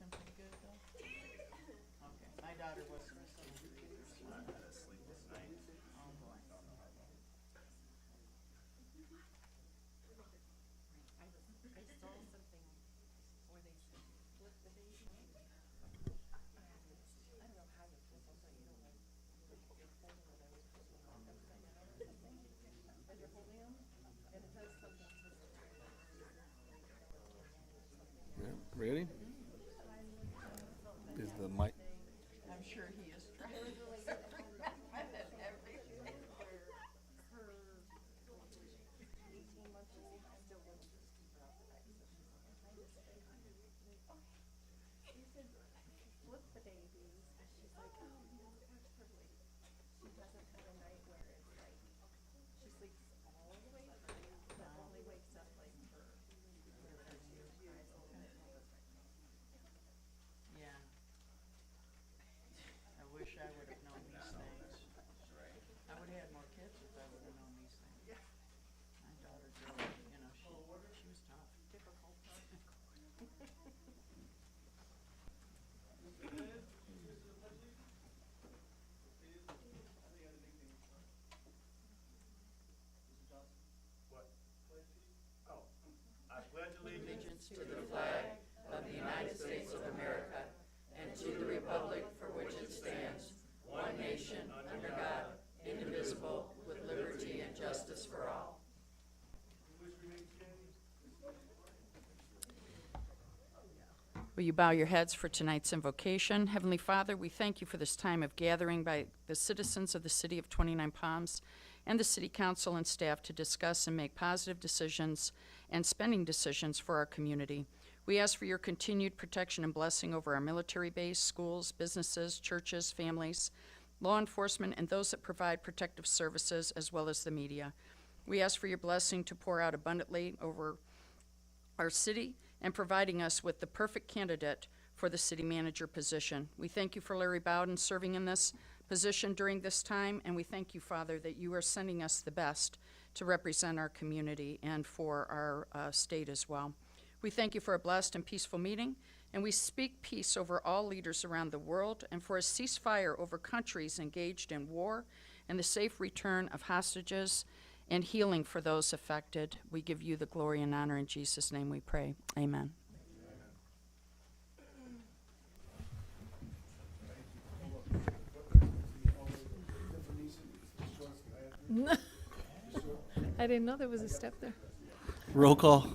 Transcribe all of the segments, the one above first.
Sleeping pretty good though? Okay, my daughter wasn't asleep either, so. I had a sleepless night. Oh boy. I saw something where they split the baby. I don't know how you flip them, but you know, like, you're holding it upside down or something, as you're holding them, and it does something to the Ready? Is the mic? I'm sure he is trying to everything. her 18-month-old still wouldn't keep her off the bike, so she's like, I just you said flip the babies, and she's like, oh no, actually, she doesn't have a night where it's like, she sleeps all the way through, but only wakes up like for cries a little bit more. Yeah. I wish I would have known these things. I would have had more kids if I would have known these things. My daughter did, you know, she was tough. Difficult, huh? Oh, I pledge allegiance To the flag of the United States of America and to the republic for which it stands, one nation, under God, indivisible, with liberty and justice for all. Will you bow your heads for tonight's invocation? Heavenly Father, we thank you for this time of gathering by the citizens of the city of 29 Palms and the city council and staff to discuss and make positive decisions and spending decisions for our community. We ask for your continued protection and blessing over our military base, schools, businesses, churches, families, law enforcement, and those that provide protective services, as well as the media. We ask for your blessing to pour out abundantly over our city and providing us with the perfect candidate for the city manager position. We thank you for Larry Bowden serving in this position during this time, and we thank you, Father, that you are sending us the best to represent our community and for our state as well. We thank you for a blessed and peaceful meeting, and we speak peace over all leaders around the world and for a ceasefire over countries engaged in war and the safe return of hostages and healing for those affected. We give you the glory and honor in Jesus' name we pray. Amen. I didn't know there was a step there. Roll call.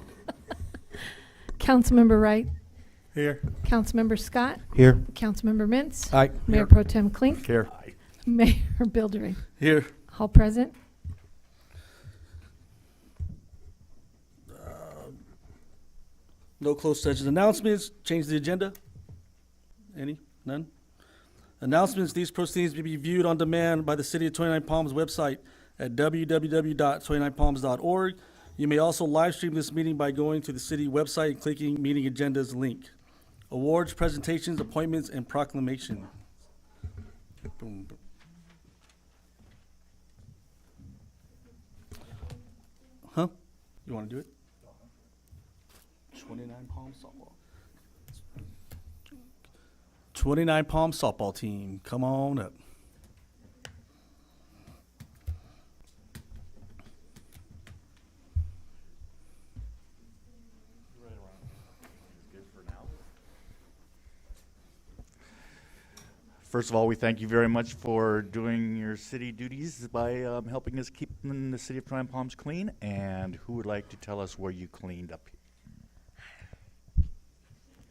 Councilmember Wright, Here. Councilmember Scott, Here. Councilmember Mintz, Aye. Mayor Pro Tem Klink, Here. Mayor Bildering. Here. All present. No closed session announcements. Change the agenda. Any? None? Announcements. These proceedings may be viewed on demand by the City of 29 Palms website at www.29palms.org. You may also live stream this meeting by going to the city website and clicking meeting agendas link. Awards, presentations, appointments, and proclamation. Boom, boom. Huh? You want to do it? 29 Palms softball. 29 Palms softball team, come on up. First of all, we thank you very much for doing your city duties by helping us keep the city of Twentynine Palms clean. And who would like to tell us where you cleaned up?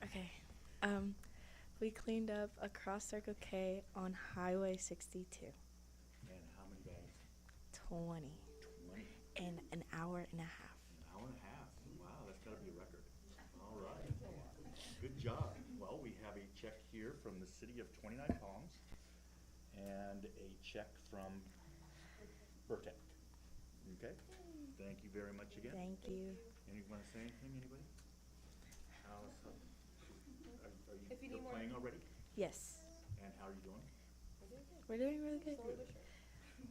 Okay. We cleaned up across Circle K on Highway 62. And how many bags? 20 in an hour and a half. An hour and a half. Wow, that's got to be a record. All right. Good job. Well, we have a check here from the city of 29 Palms and a check from Burtec. Okay. Thank you very much again. Thank you. Anyone want to say anything? Anybody? How's are you, If you you're need more- playing already? Yes. And how are you doing? We're doing really good. Good.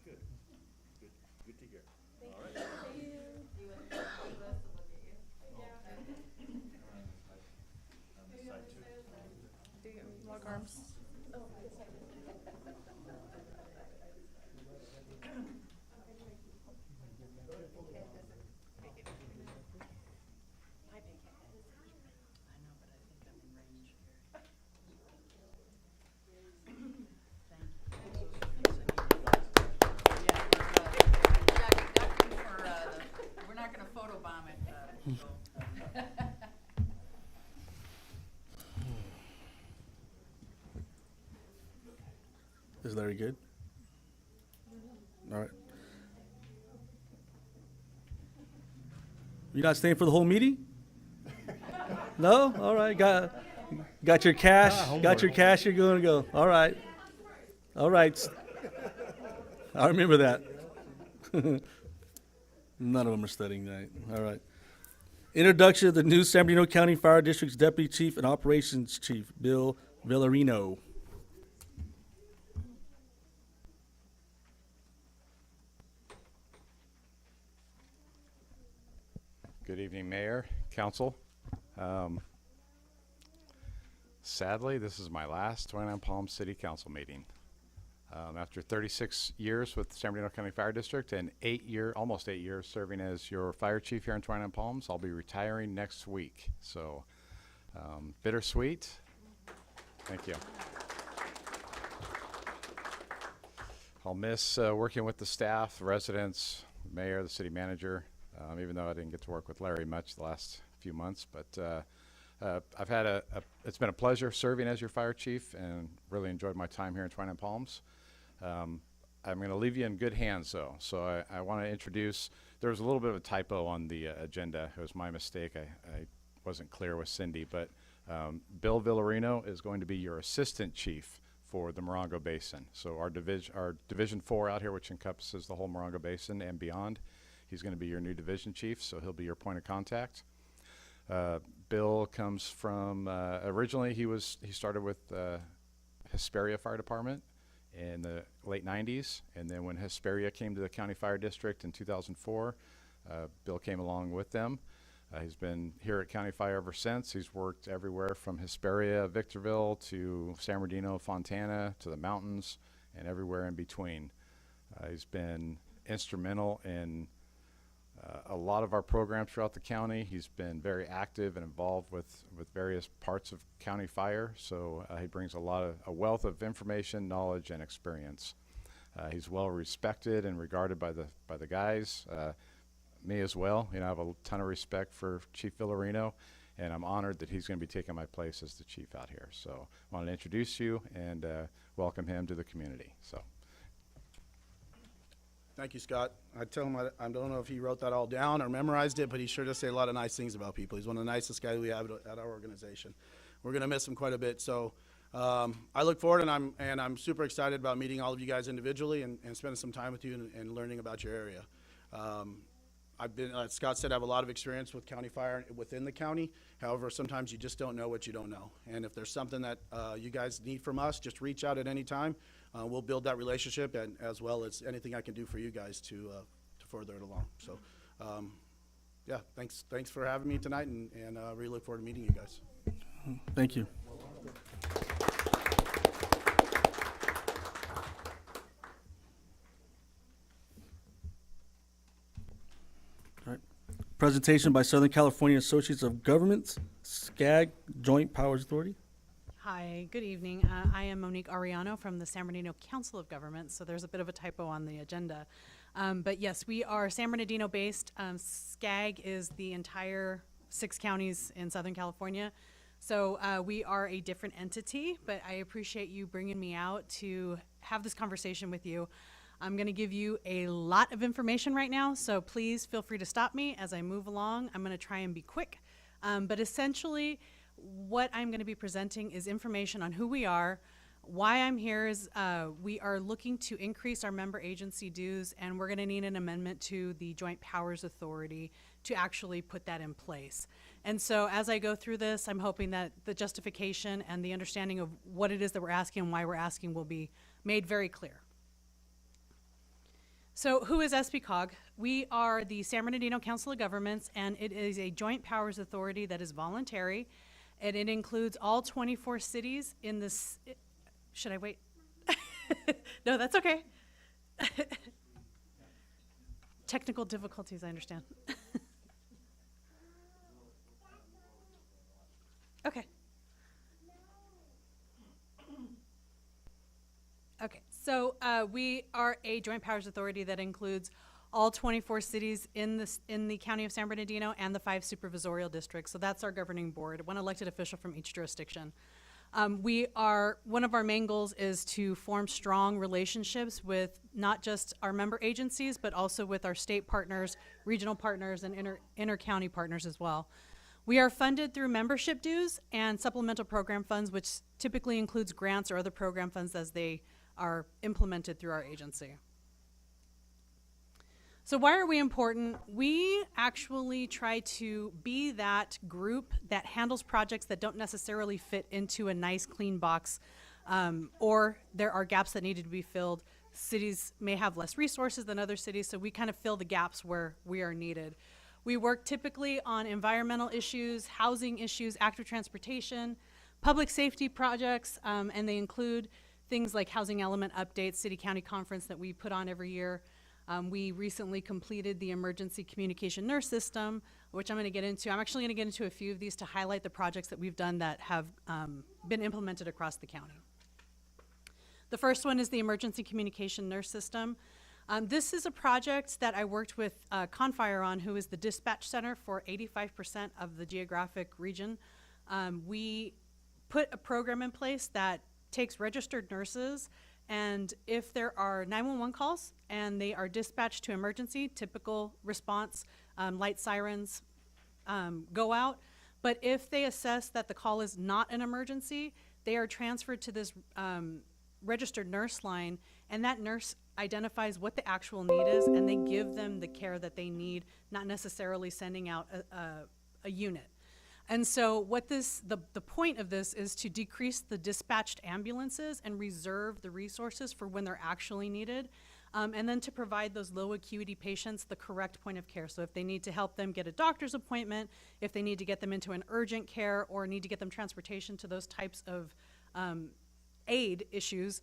Good. Good to hear. All right. On the side too. Is Larry good? All right. You not staying for the whole meeting? No? All right. Got your cash? Got your cash? You're going to go. All right. All right. I remember that. None of them are studying tonight. All right. Introduction of the new San Bernardino County Fire District's Deputy Chief and Operations Chief, Bill Villarino. Good evening, Mayor, Council. Sadly, this is my last Twentynine Palms City Council meeting. After 36 years with the San Bernardino County Fire District and almost 8 years serving as your fire chief here in Twentynine Palms, I'll be retiring next week. So, bittersweet. Thank you. I'll miss working with the staff, the residents, the mayor, the city manager, even though I didn't get to work with Larry much the last few months. But I've had it's been a pleasure serving as your fire chief and really enjoyed my time here in Twentynine Palms. I'm going to leave you in good hands, though. So I want to introduce, there was a little bit of a typo on the agenda. It was my mistake. I wasn't clear with Cindy, but Bill Villarino is going to be your assistant chief for the Morongo Basin. So our Division 4 out here, which encompasses the whole Morongo Basin and beyond, he's going to be your new division chief, so he'll be your point of contact. Bill comes from, originally he started with Hesperia Fire Department in the late 90s, and then when Hesperia came to the County Fire District in 2004, Bill came along with them. He's been here at County Fire ever since. He's worked everywhere from Hesperia, Victorville, to San Bernardino, Fontana, to the mountains, and everywhere in between. He's been instrumental in a lot of our programs throughout the county. He's been very active and involved with various parts of county fire, so he brings a wealth of information, knowledge, and experience. He's well respected and regarded by the guys, me as well. You know, I have a ton of respect for Chief Villarino, and I'm honored that he's going to be taking my place as the chief out here. So I wanted to introduce you and welcome him to the community. So. Thank you, Scott. I tell him I don't know if he wrote that all down or memorized it, but he sure does say a lot of nice things about people. He's one of the nicest guys we have at our organization. We're going to miss him quite a bit. So I look forward, and I'm super excited about meeting all of you guys individually and spending some time with you and learning about your area. I've been, as Scott said, I have a lot of experience with county fire within the county. However, sometimes you just don't know what you don't know. And if there's something that you guys need from us, just reach out at any time. We'll build that relationship, and as well as anything I can do for you guys to further it along. So, yeah, thanks for having me tonight, and really look forward to meeting you guys. Thank you. All right. Presentation by Southern California Associates of Governments, SCAG, Joint Powers Authority. Hi, good evening. I am Monique Ariano from the San Bernardino Council of Governments, so there's a bit of a typo on the agenda. But yes, we are San Bernardino based. SCAG is the entire 6 counties in Southern California. So we are a different entity, but I appreciate you bringing me out to have this conversation with you. I'm going to give you a lot of information right now, so please feel free to stop me as I move along. I'm going to try and be quick, but essentially, what I'm going to be presenting is information on who we are. Why I'm here is we are looking to increase our member agency dues, and we're going to need an amendment to the Joint Powers Authority to actually put that in place. And so as I go through this, I'm hoping that the justification and the understanding of what it is that we're asking and why we're asking will be made very clear. So who is SBCOG? We are the San Bernardino Council of Governments, and it is a joint powers authority that is voluntary. And it includes all 24 cities in this. Should I wait? No, that's okay. Technical difficulties, I understand. Okay. Okay, so we are a joint powers authority that includes all 24 cities in the county of San Bernardino and the 5 supervisorial districts. So that's our governing board, one elected official from each jurisdiction. One of our main goals is to form strong relationships with not just our member agencies, but also with our state partners, regional partners, and inter-county partners as well. We are funded through membership dues and supplemental program funds, which typically includes grants or other program funds as they are implemented through our agency. So why are we important? We actually try to be that group that handles projects that don't necessarily fit into a nice, clean box, or there are gaps that needed to be filled. Cities may have less resources than other cities, so we kind of fill the gaps where we are needed. We work typically on environmental issues, housing issues, active transportation, public safety projects, and they include things like housing element updates, city-county conference that we put on every year. We recently completed the emergency communication nurse system, which I'm going to get into. I'm actually going to get into a few of these to highlight the projects that we've done that have been implemented across the county. The first one is the emergency communication nurse system. This is a project that I worked with Confire on, who is the dispatch center for 85% of the geographic region. We put a program in place that takes registered nurses, and if there are 911 calls and they are dispatched to emergency, typical response, light sirens go out. But if they assess that the call is not an emergency, they are transferred to this registered nurse line, and that nurse identifies what the actual need is, and they give them the care that they need, not necessarily sending out a unit. And so what the point of this is to decrease the dispatched ambulances and reserve the resources for when they're actually needed, and then to provide those low acuity patients the correct point of care. So if they need to help them get a doctor's appointment, if they need to get them into an urgent care or need to get them transportation to those types of aid issues,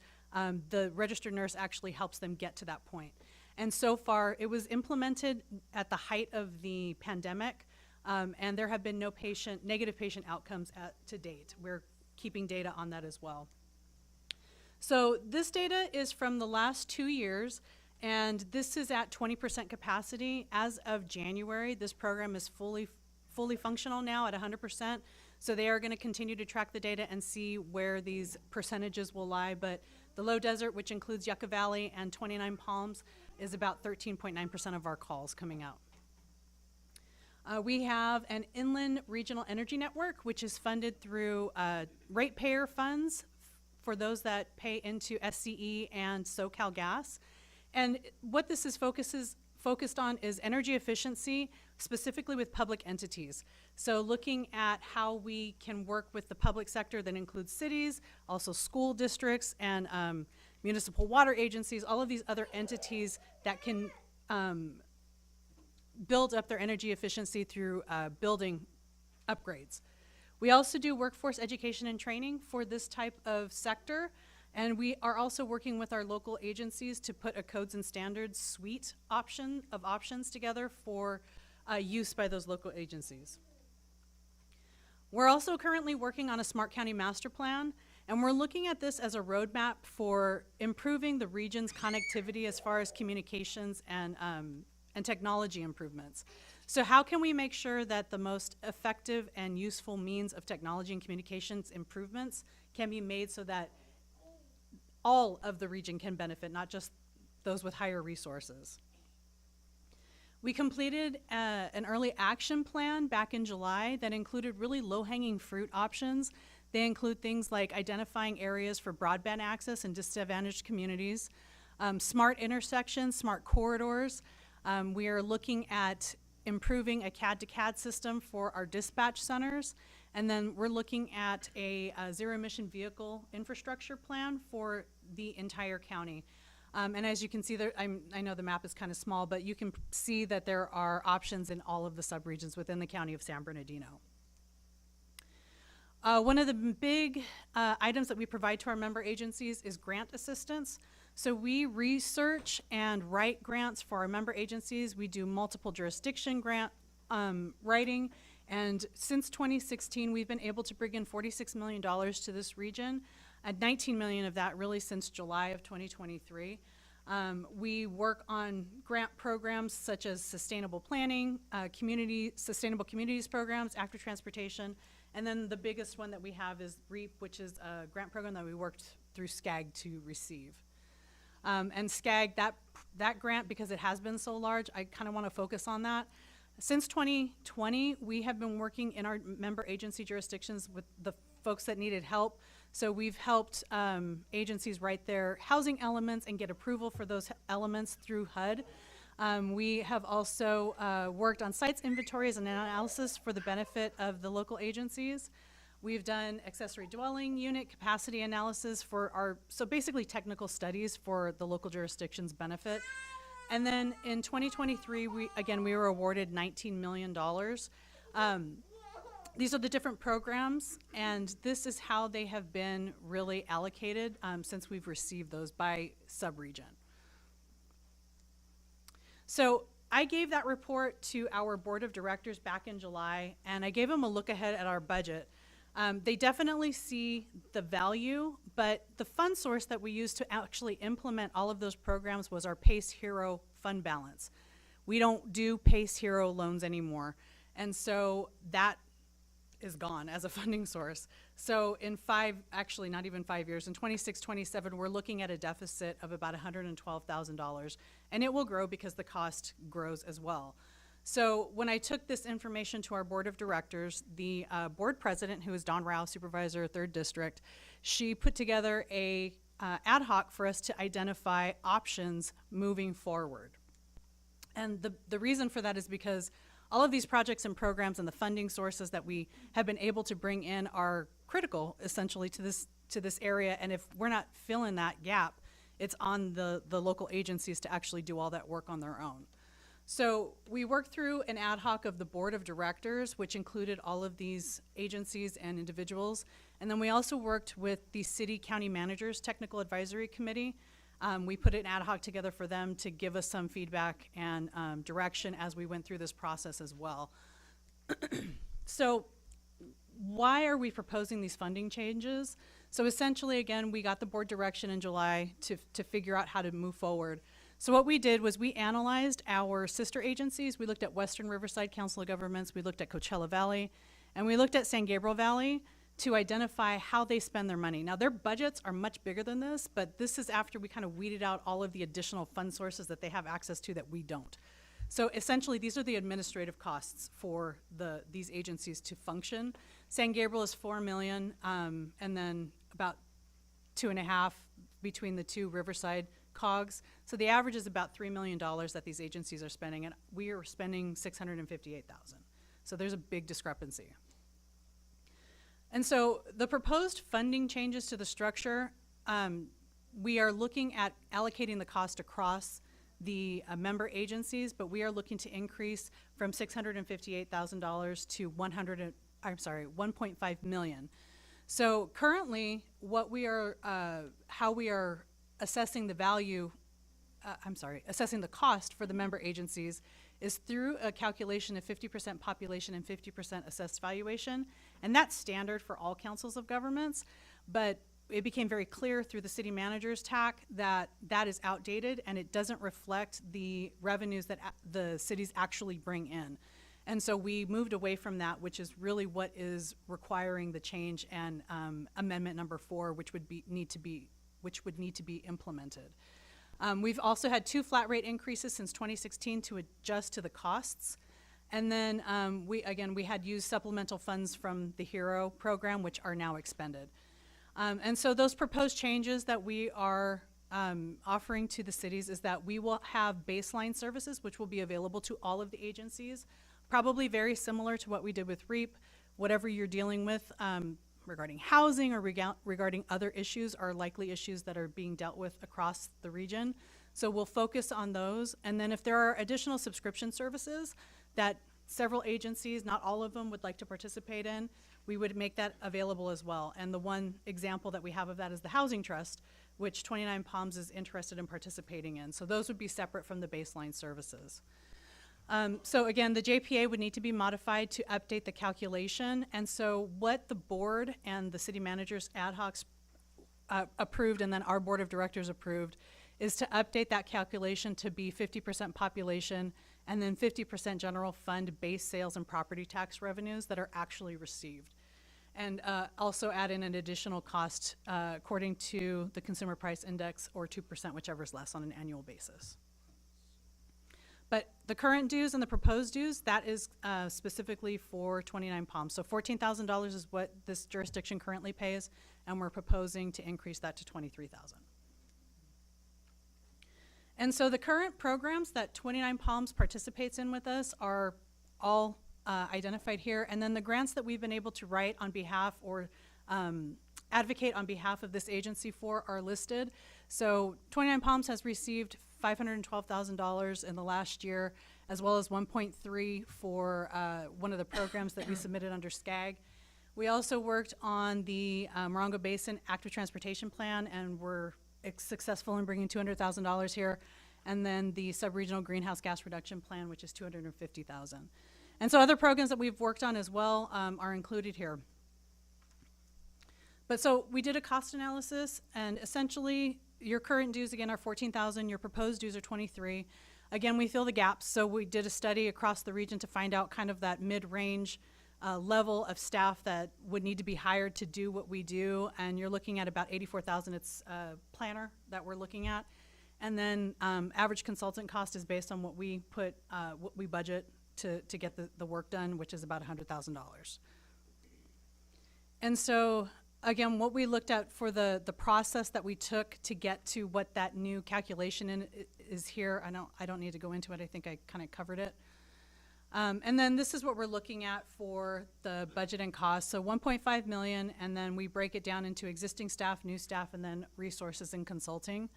the registered nurse actually helps them get to that point. And so far, it was implemented at the height of the pandemic, and there have been no negative patient outcomes to date. We're keeping data on that as well. So this data is from the last 2 years, and this is at 20% capacity. As of January, this program is fully functional now at 100%. So they are going to continue to track the data and see where these percentages will lie. But the low desert, which includes Yucca Valley and 29 Palms, is about 13.9% of our calls coming out. We have an inland regional energy network, which is funded through ratepayer funds for those that pay into SCE and SoCal Gas. And what this is focused on is energy efficiency, specifically with public entities. So looking at how we can work with the public sector that includes cities, also school districts, and municipal water agencies, all of these other entities that can build up their energy efficiency through building upgrades. We also do workforce education and training for this type of sector, and we are also working with our local agencies to put a codes and standards suite of options together for use by those local agencies. We're also currently working on a Smart County Master Plan, and we're looking at this as a roadmap for improving the region's connectivity as far as communications and technology improvements. So how can we make sure that the most effective and useful means of technology and communications improvements can be made so that all of the region can benefit, not just those with higher resources? We completed an early action plan back in July that included really low-hanging fruit options. They include things like identifying areas for broadband access in disadvantaged communities, smart intersections, smart corridors. We are looking at improving a CAD-to-CAD system for our dispatch centers, and then we're looking at a zero-emission vehicle infrastructure plan for the entire county. And as you can see there, I know the map is kind of small, but you can see that there are options in all of the subregions within the county of San Bernardino. One of the big items that we provide to our member agencies is grant assistance. So we research and write grants for our member agencies. We do multiple jurisdiction grant writing, and since 2016, we've been able to bring in $46 million to this region, and $19 million of that really since July of 2023. We work on grant programs such as sustainable planning, sustainable communities programs, after transportation, and then the biggest one that we have is REAP, which is a grant program that we worked through SCAG to receive. And SCAG, that grant, because it has been so large, I kind of want to focus on that. Since 2020, we have been working in our member agency jurisdictions with the folks that needed help. So we've helped agencies write their housing elements and get approval for those elements through HUD. We have also worked on sites inventories and analysis for the benefit of the local agencies. We've done accessory dwelling unit capacity analysis for so basically technical studies for the local jurisdiction's benefit. And then in 2023, we were awarded $19 million. These are the different programs, and this is how they have been really allocated since we've received those by sub-region. So I gave that report to our board of directors back in July, and I gave them a look ahead at our budget. They definitely see the value, but the fund source that we used to actually implement all of those programs was our PACE Hero fund balance. We don't do PACE Hero loans anymore, and so that is gone as a funding source. So in not even 5 years, in 26, 27, we're looking at a deficit of about $112,000, and it will grow because the cost grows as well. So when I took this information to our board of directors, the board president, who is Dawn Rao, supervisor, 3rd District, she put together a ad hoc for us to identify options moving forward. And the reason for that is because all of these projects and programs and the funding sources that we have been able to bring in are critical, essentially, to this area. And if we're not filling that gap, it's on the local agencies to actually do all that work on their own. So we worked through an ad hoc of the board of directors, which included all of these agencies and individuals. And then we also worked with the city county managers technical advisory committee. We put an ad hoc together for them to give us some feedback and direction as we went through this process as well. So why are we proposing these funding changes? So essentially, again, we got the board direction in July to figure out how to move forward. So what we did was we analyzed our sister agencies. We looked at Western Riverside Council of Governments, we looked at Coachella Valley, and we looked at San Gabriel Valley to identify how they spend their money. Now, their budgets are much bigger than this, but this is after we kind of weeded out all of the additional fund sources that they have access to that we don't. So essentially, these are the administrative costs for these agencies to function. San Gabriel is $4 million, and then about 2.5 between the two Riverside COGs. So the average is about $3 million that these agencies are spending, and we are spending $658,000. So there's a big discrepancy. And so the proposed funding changes to the structure, we are looking at allocating the cost across the member agencies, but we are looking to increase from $658,000 to $1.5 million. So currently, how we are assessing the value, assessing the cost for the member agencies is through a calculation of 50% population and 50% assessed valuation. And that's standard for all councils of governments, but it became very clear through the city manager's TAC that that is outdated and it doesn't reflect the revenues that the cities actually bring in. And so we moved away from that, which is really what is requiring the change and amendment number 4, which would need to be implemented. We've also had 2 flat rate increases since 2016 to adjust to the costs. And then we had used supplemental funds from the HERO program, which are now expended. And so those proposed changes that we are offering to the cities is that we will have baseline services, which will be available to all of the agencies, probably very similar to what we did with REAP. Whatever you're dealing with regarding housing or regarding other issues are likely issues that are being dealt with across the region. So we'll focus on those. And then if there are additional subscription services that several agencies, not all of them, would like to participate in, we would make that available as well. And the one example that we have of that is the Housing Trust, which 29 Palms is interested in participating in. So those would be separate from the baseline services. So again, the JPA would need to be modified to update the calculation. And so what the board and the city managers ad hocs approved and then our board of directors approved is to update that calculation to be 50% population and then 50% general fund base sales and property tax revenues that are actually received. And also add in an additional cost according to the consumer price index, or 2%, whichever is less on an annual basis. But the current dues and the proposed dues, that is specifically for 29 Palms. So $14,000 is what this jurisdiction currently pays, and we're proposing to increase that to $23,000. And so the current programs that 29 Palms participates in with us are all identified here. And then the grants that we've been able to write on behalf or advocate on behalf of this agency for are listed. So 29 Palms has received $512,000 in the last year, as well as 1.3 for one of the programs that we submitted under SCAG. We also worked on the Morongo Basin Active Transportation Plan, and were successful in bringing $200,000 here. And then the Sub-Regional Greenhouse Gas Reduction Plan, which is $250,000. And so other programs that we've worked on as well are included here. But so we did a cost analysis, and essentially your current dues again are $14,000, your proposed dues are $23,000. Again, we fill the gaps, so we did a study across the region to find out kind of that mid-range level of staff that would need to be hired to do what we do, and you're looking at about $84,000. It's a planner that we're looking at. And then average consultant cost is based on what we put, what we budget to get the work done, which is about $100,000. And so, again, what we looked at for the process that we took to get to what that new calculation is here, I don't need to go into it. I think I kind of covered it. And then this is what we're looking at for the budget and cost. So 1.5 million, and then we break it down into existing staff, new staff, and then resources and consulting.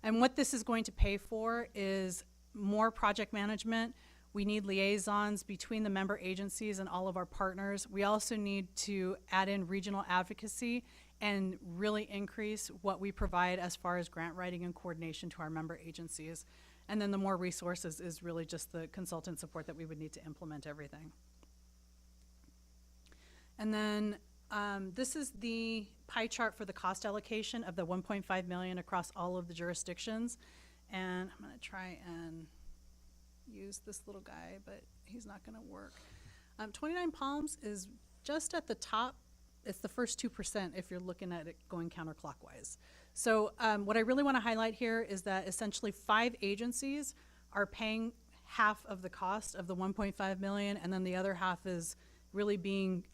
And what this is going to pay for is more project management. We need liaisons between the member agencies and all of our partners. We also need to add in regional advocacy and really increase what we provide as far as grant writing and coordination to our member agencies. And then the more resources is really just the consultant support that we would need to implement everything. And then this is the pie chart for the cost allocation of the 1.5 million across all of the jurisdictions. And I'm gonna try and use this little guy, but he's not gonna work. 29 Palms is just at the top. It's the first 2% if you're looking at it going counterclockwise. So what I really wanna highlight here is that essentially 5 agencies are paying half of the cost of the 1.5 million, and then the other half is really being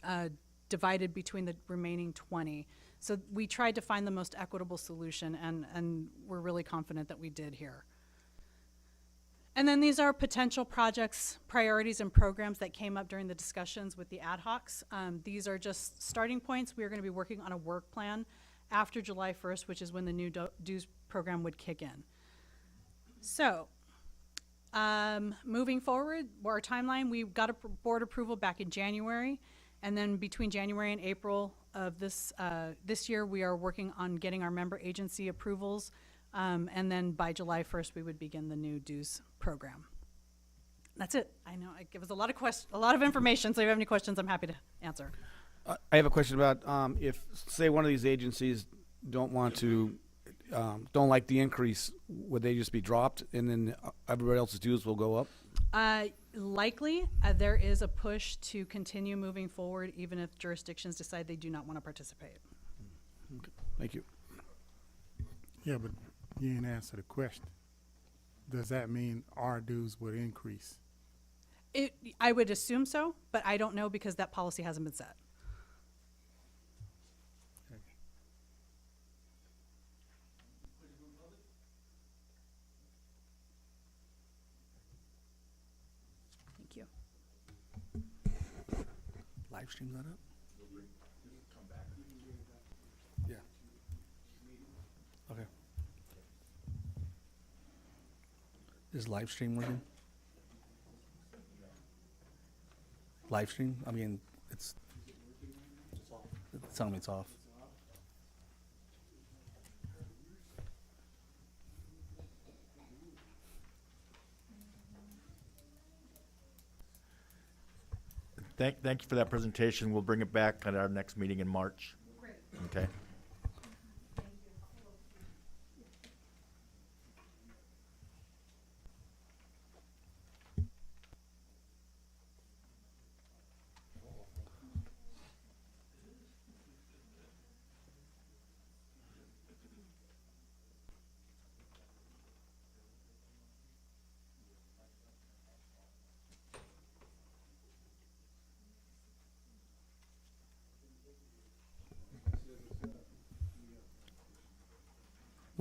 divided between the remaining 20. So we tried to find the most equitable solution, and we're really confident that we did here. And then these are potential projects, priorities, and programs that came up during the discussions with the ad hocs. These are just starting points. We are going to be working on a work plan after July 1st, which is when the new dues program would kick in. So moving forward, our timeline, we got a board approval back in January. And then between January and April of this year, we are working on getting our member agency approvals. And then by July 1st, we would begin the new dues program. That's it. I know I give us a lot of information. So if you have any questions, I'm happy to answer. I have a question about if, say, one of these agencies don't want to, don't like the increase, would they just be dropped and then everybody else's dues will go up? Likely, there is a push to continue moving forward, even if jurisdictions decide they do not want to participate. Okay. Thank you. Yeah, but you didn't answer the question. Does that mean our dues would increase? I would assume so, but I don't know because that policy hasn't been set. Thank you. Live stream that up? Yeah. Okay. Is live stream working? Live stream? I mean, it's telling me it's off. Thank you for that presentation. We'll bring it back at our next meeting in March. Great. Okay.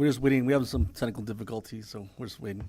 We're just waiting. We have some technical difficulties, so we're just waiting.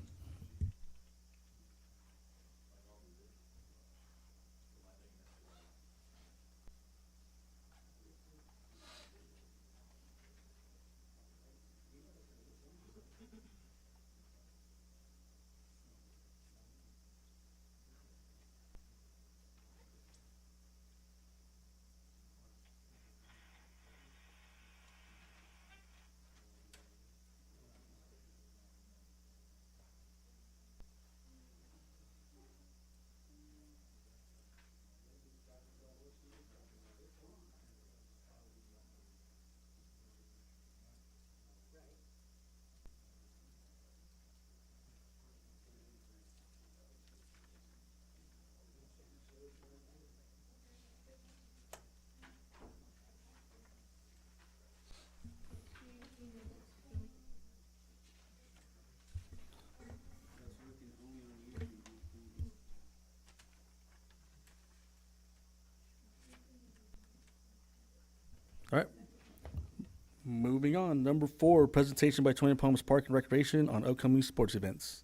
All right. Moving on. Number 4, presentation by Twentynine Palms Park and Recreation on upcoming sports events.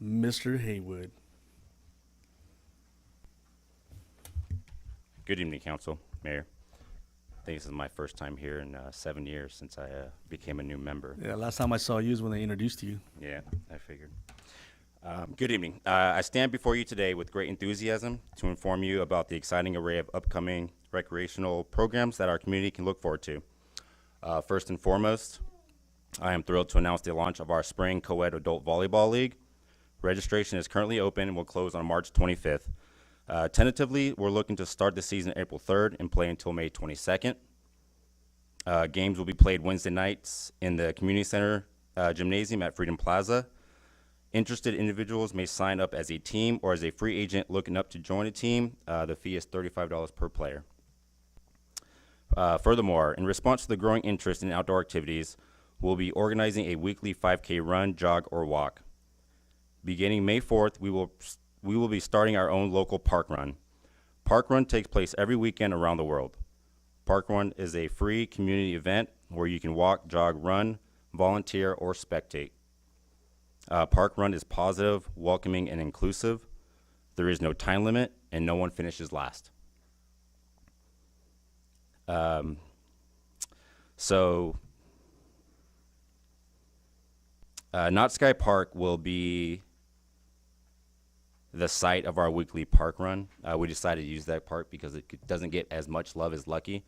Mr. Haywood. Good evening, Council, Mayor. I think this is my first time here in 7 years since I became a new member. Yeah, last time I saw you is when they introduced you. Yeah, I figured. Good evening. I stand before you today with great enthusiasm to inform you about the exciting array of upcoming recreational programs that our community can look forward to. First and foremost, I am thrilled to announce the launch of our spring co-ed adult volleyball league. Registration is currently open and will close on March 25th. Tentatively, we're looking to start the season April 3rd and play until May 22nd. Games will be played Wednesday nights in the community center gymnasium at Freedom Plaza. Interested individuals may sign up as a team or as a free agent looking up to join a team. The fee is $35 per player. Furthermore, in response to the growing interest in outdoor activities, we'll be organizing a weekly 5K run, jog, or walk. Beginning May 4th, we will be starting our own local park run. Park run takes place every weekend around the world. Park run is a free community event where you can walk, jog, run, volunteer, or spectate. Park run is positive, welcoming, and inclusive. There is no time limit, and no one finishes last. Knott Sky Park will be the site of our weekly park run. We decided to use that park because it doesn't get as much love as Lucky,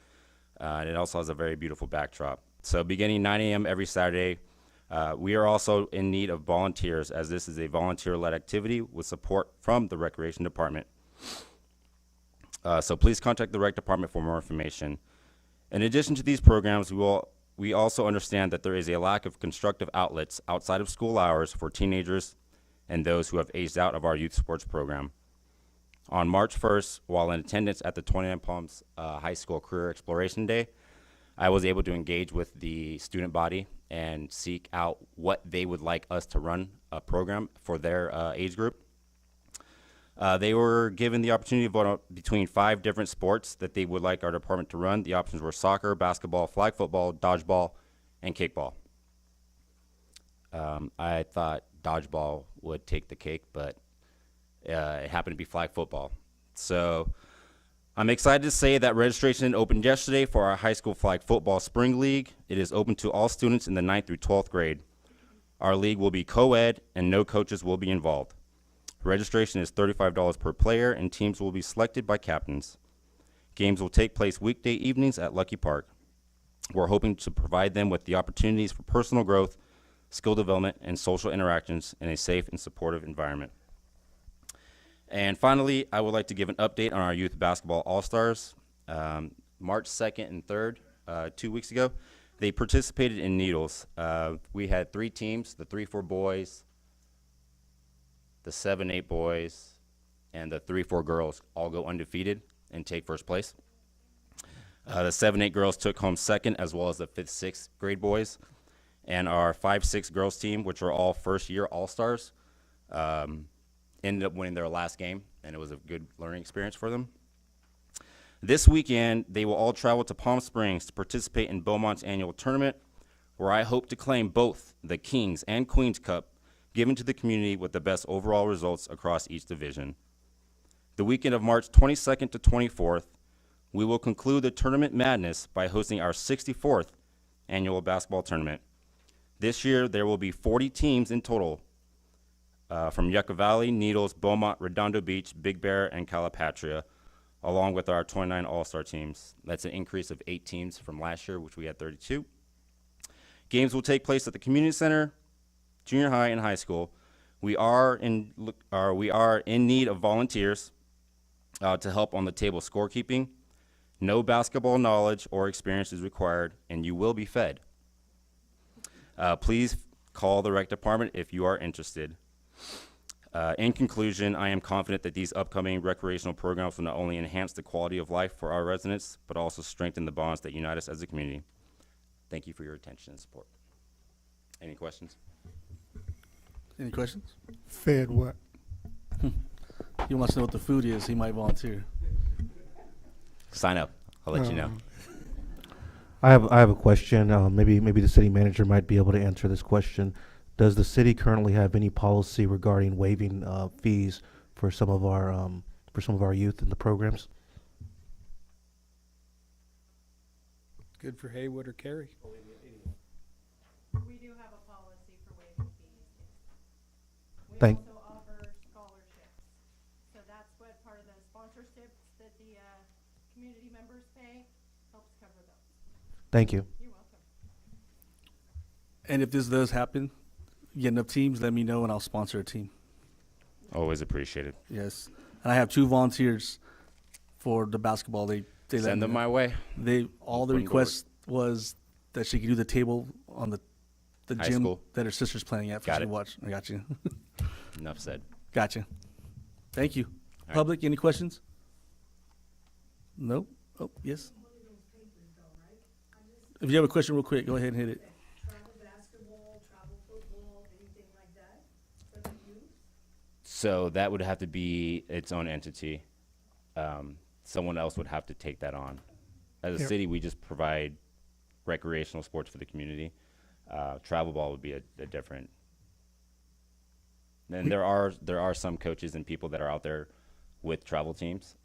and it also has a very beautiful backdrop. So beginning 9 a.m. every Saturday, we are also in need of volunteers, as this is a volunteer-led activity with support from the Recreation Department. So please contact the Rec Department for more information. In addition to these programs, we also understand that there is a lack of constructive outlets outside of school hours for teenagers and those who have aged out of our youth sports program. On March 1st, while in attendance at the Twentynine Palms High School Career Exploration Day, I was able to engage with the student body and seek out what they would like us to run a program for their age group. They were given the opportunity to vote between 5 different sports that they would like our department to run. The options were soccer, basketball, flag football, dodgeball, and kickball. I thought dodgeball would take the cake, but it happened to be flag football. So I'm excited to say that registration opened yesterday for our high school flag football spring league. It is open to all students in the 9th through 12th grade. Our league will be co-ed and no coaches will be involved. Registration is $35 per player and teams will be selected by captains. Games will take place weekday evenings at Lucky Park. We're hoping to provide them with the opportunities for personal growth, skill development, and social interactions in a safe and supportive environment. And finally, I would like to give an update on our youth basketball all-stars. March 2nd and 3rd, 2 weeks ago, they participated in Needles. We had 3 teams, the 3-4 boys, the 7-8 boys, and the 3-4 girls all go undefeated and take first place. The 7-8 girls took home second, as well as the 5th, 6th grade boys. And our 5-6 girls team, which are all first-year all-stars, ended up winning their last game, and it was a good learning experience for them. This weekend, they will all travel to Palm Springs to participate in Beaumont's annual tournament, where I hope to claim both the Kings and Queens Cup given to the community with the best overall results across each division. The weekend of March 22nd to 24th, we will conclude the tournament madness by hosting our 64th annual basketball tournament. This year, there will be 40 teams in total from Yucca Valley, Needles, Beaumont, Redondo Beach, Big Bear, and Calipatria, along with our 29 All-Star teams. That's an increase of 8 teams from last year, which we had 32. Games will take place at the community center, junior high, and high school. We are in need of volunteers to help on the table scorekeeping. No basketball knowledge or experience is required, and you will be fed. Please call the rec department if you are interested. In conclusion, I am confident that these upcoming recreational programs will not only enhance the quality of life for our residents, but also strengthen the bonds that unite us as a community. Thank you for your attention and support. Any questions? Any questions? Fed what? He wants to know what the food is. He might volunteer. Sign up. I'll let you know. I have a question. Maybe the city manager might be able to answer this question. Does the city currently have any policy regarding waiving fees for some of our youth in the programs? Good for Haywood or Cary. We do have a policy for waiving fees. We Thank- also offer scholarships. So that's what part of the sponsorships that the community members pay helps cover those. Thank you. You're welcome. And if this does happen, get enough teams, let me know and I'll sponsor a team. Always appreciated. Yes. And I have 2 volunteers for the basketball. They let Send me them know. my way. All the Open request was that she could do the table on the High gym school. that her sister's playing at for Got she it. to watch. I got you. Enough said. Gotcha. Thank you. right. Public, any questions? Nope. Oh, yes. If you have a question real quick, go ahead and hit it. So that would have to be its own entity. Someone else would have to take that on. As a Here. city, we just provide recreational sports for the community. Travel ball would be a different. And there are some coaches and people that are out there with travel teams.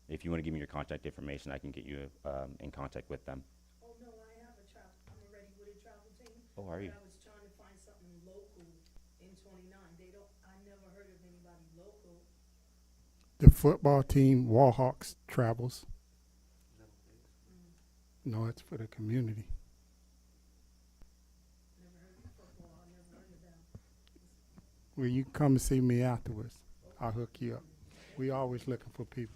If you want to give me your contact information, I can get you in contact with them. Oh, no, I have I'm already with a travel team. Oh, are you? But I was trying to find something local in 29. I never heard of anybody local. The football team, Warhawks, travels. No, it's for the community. Never heard of football. I never heard of them. Well, you come and see me afterwards. I'll hook you up. We always looking for people.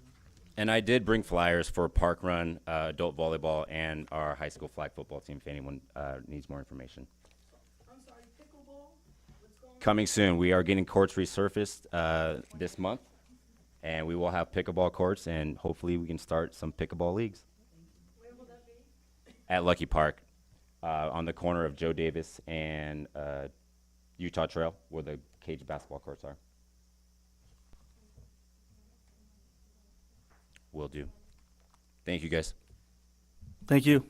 And I did bring flyers for park run, adult volleyball, and our high school flag football team if anyone needs more information. I'm sorry, pickleball? What's going on? Coming soon. We are getting courts resurfaced this month, and we will have pickleball courts, and hopefully we can start some pickleball leagues. Where will that be? At Lucky Park, on the corner of Joe Davis and Utah Trail, where the cage basketball courts are. Will do. Thank you, guys. Thank you.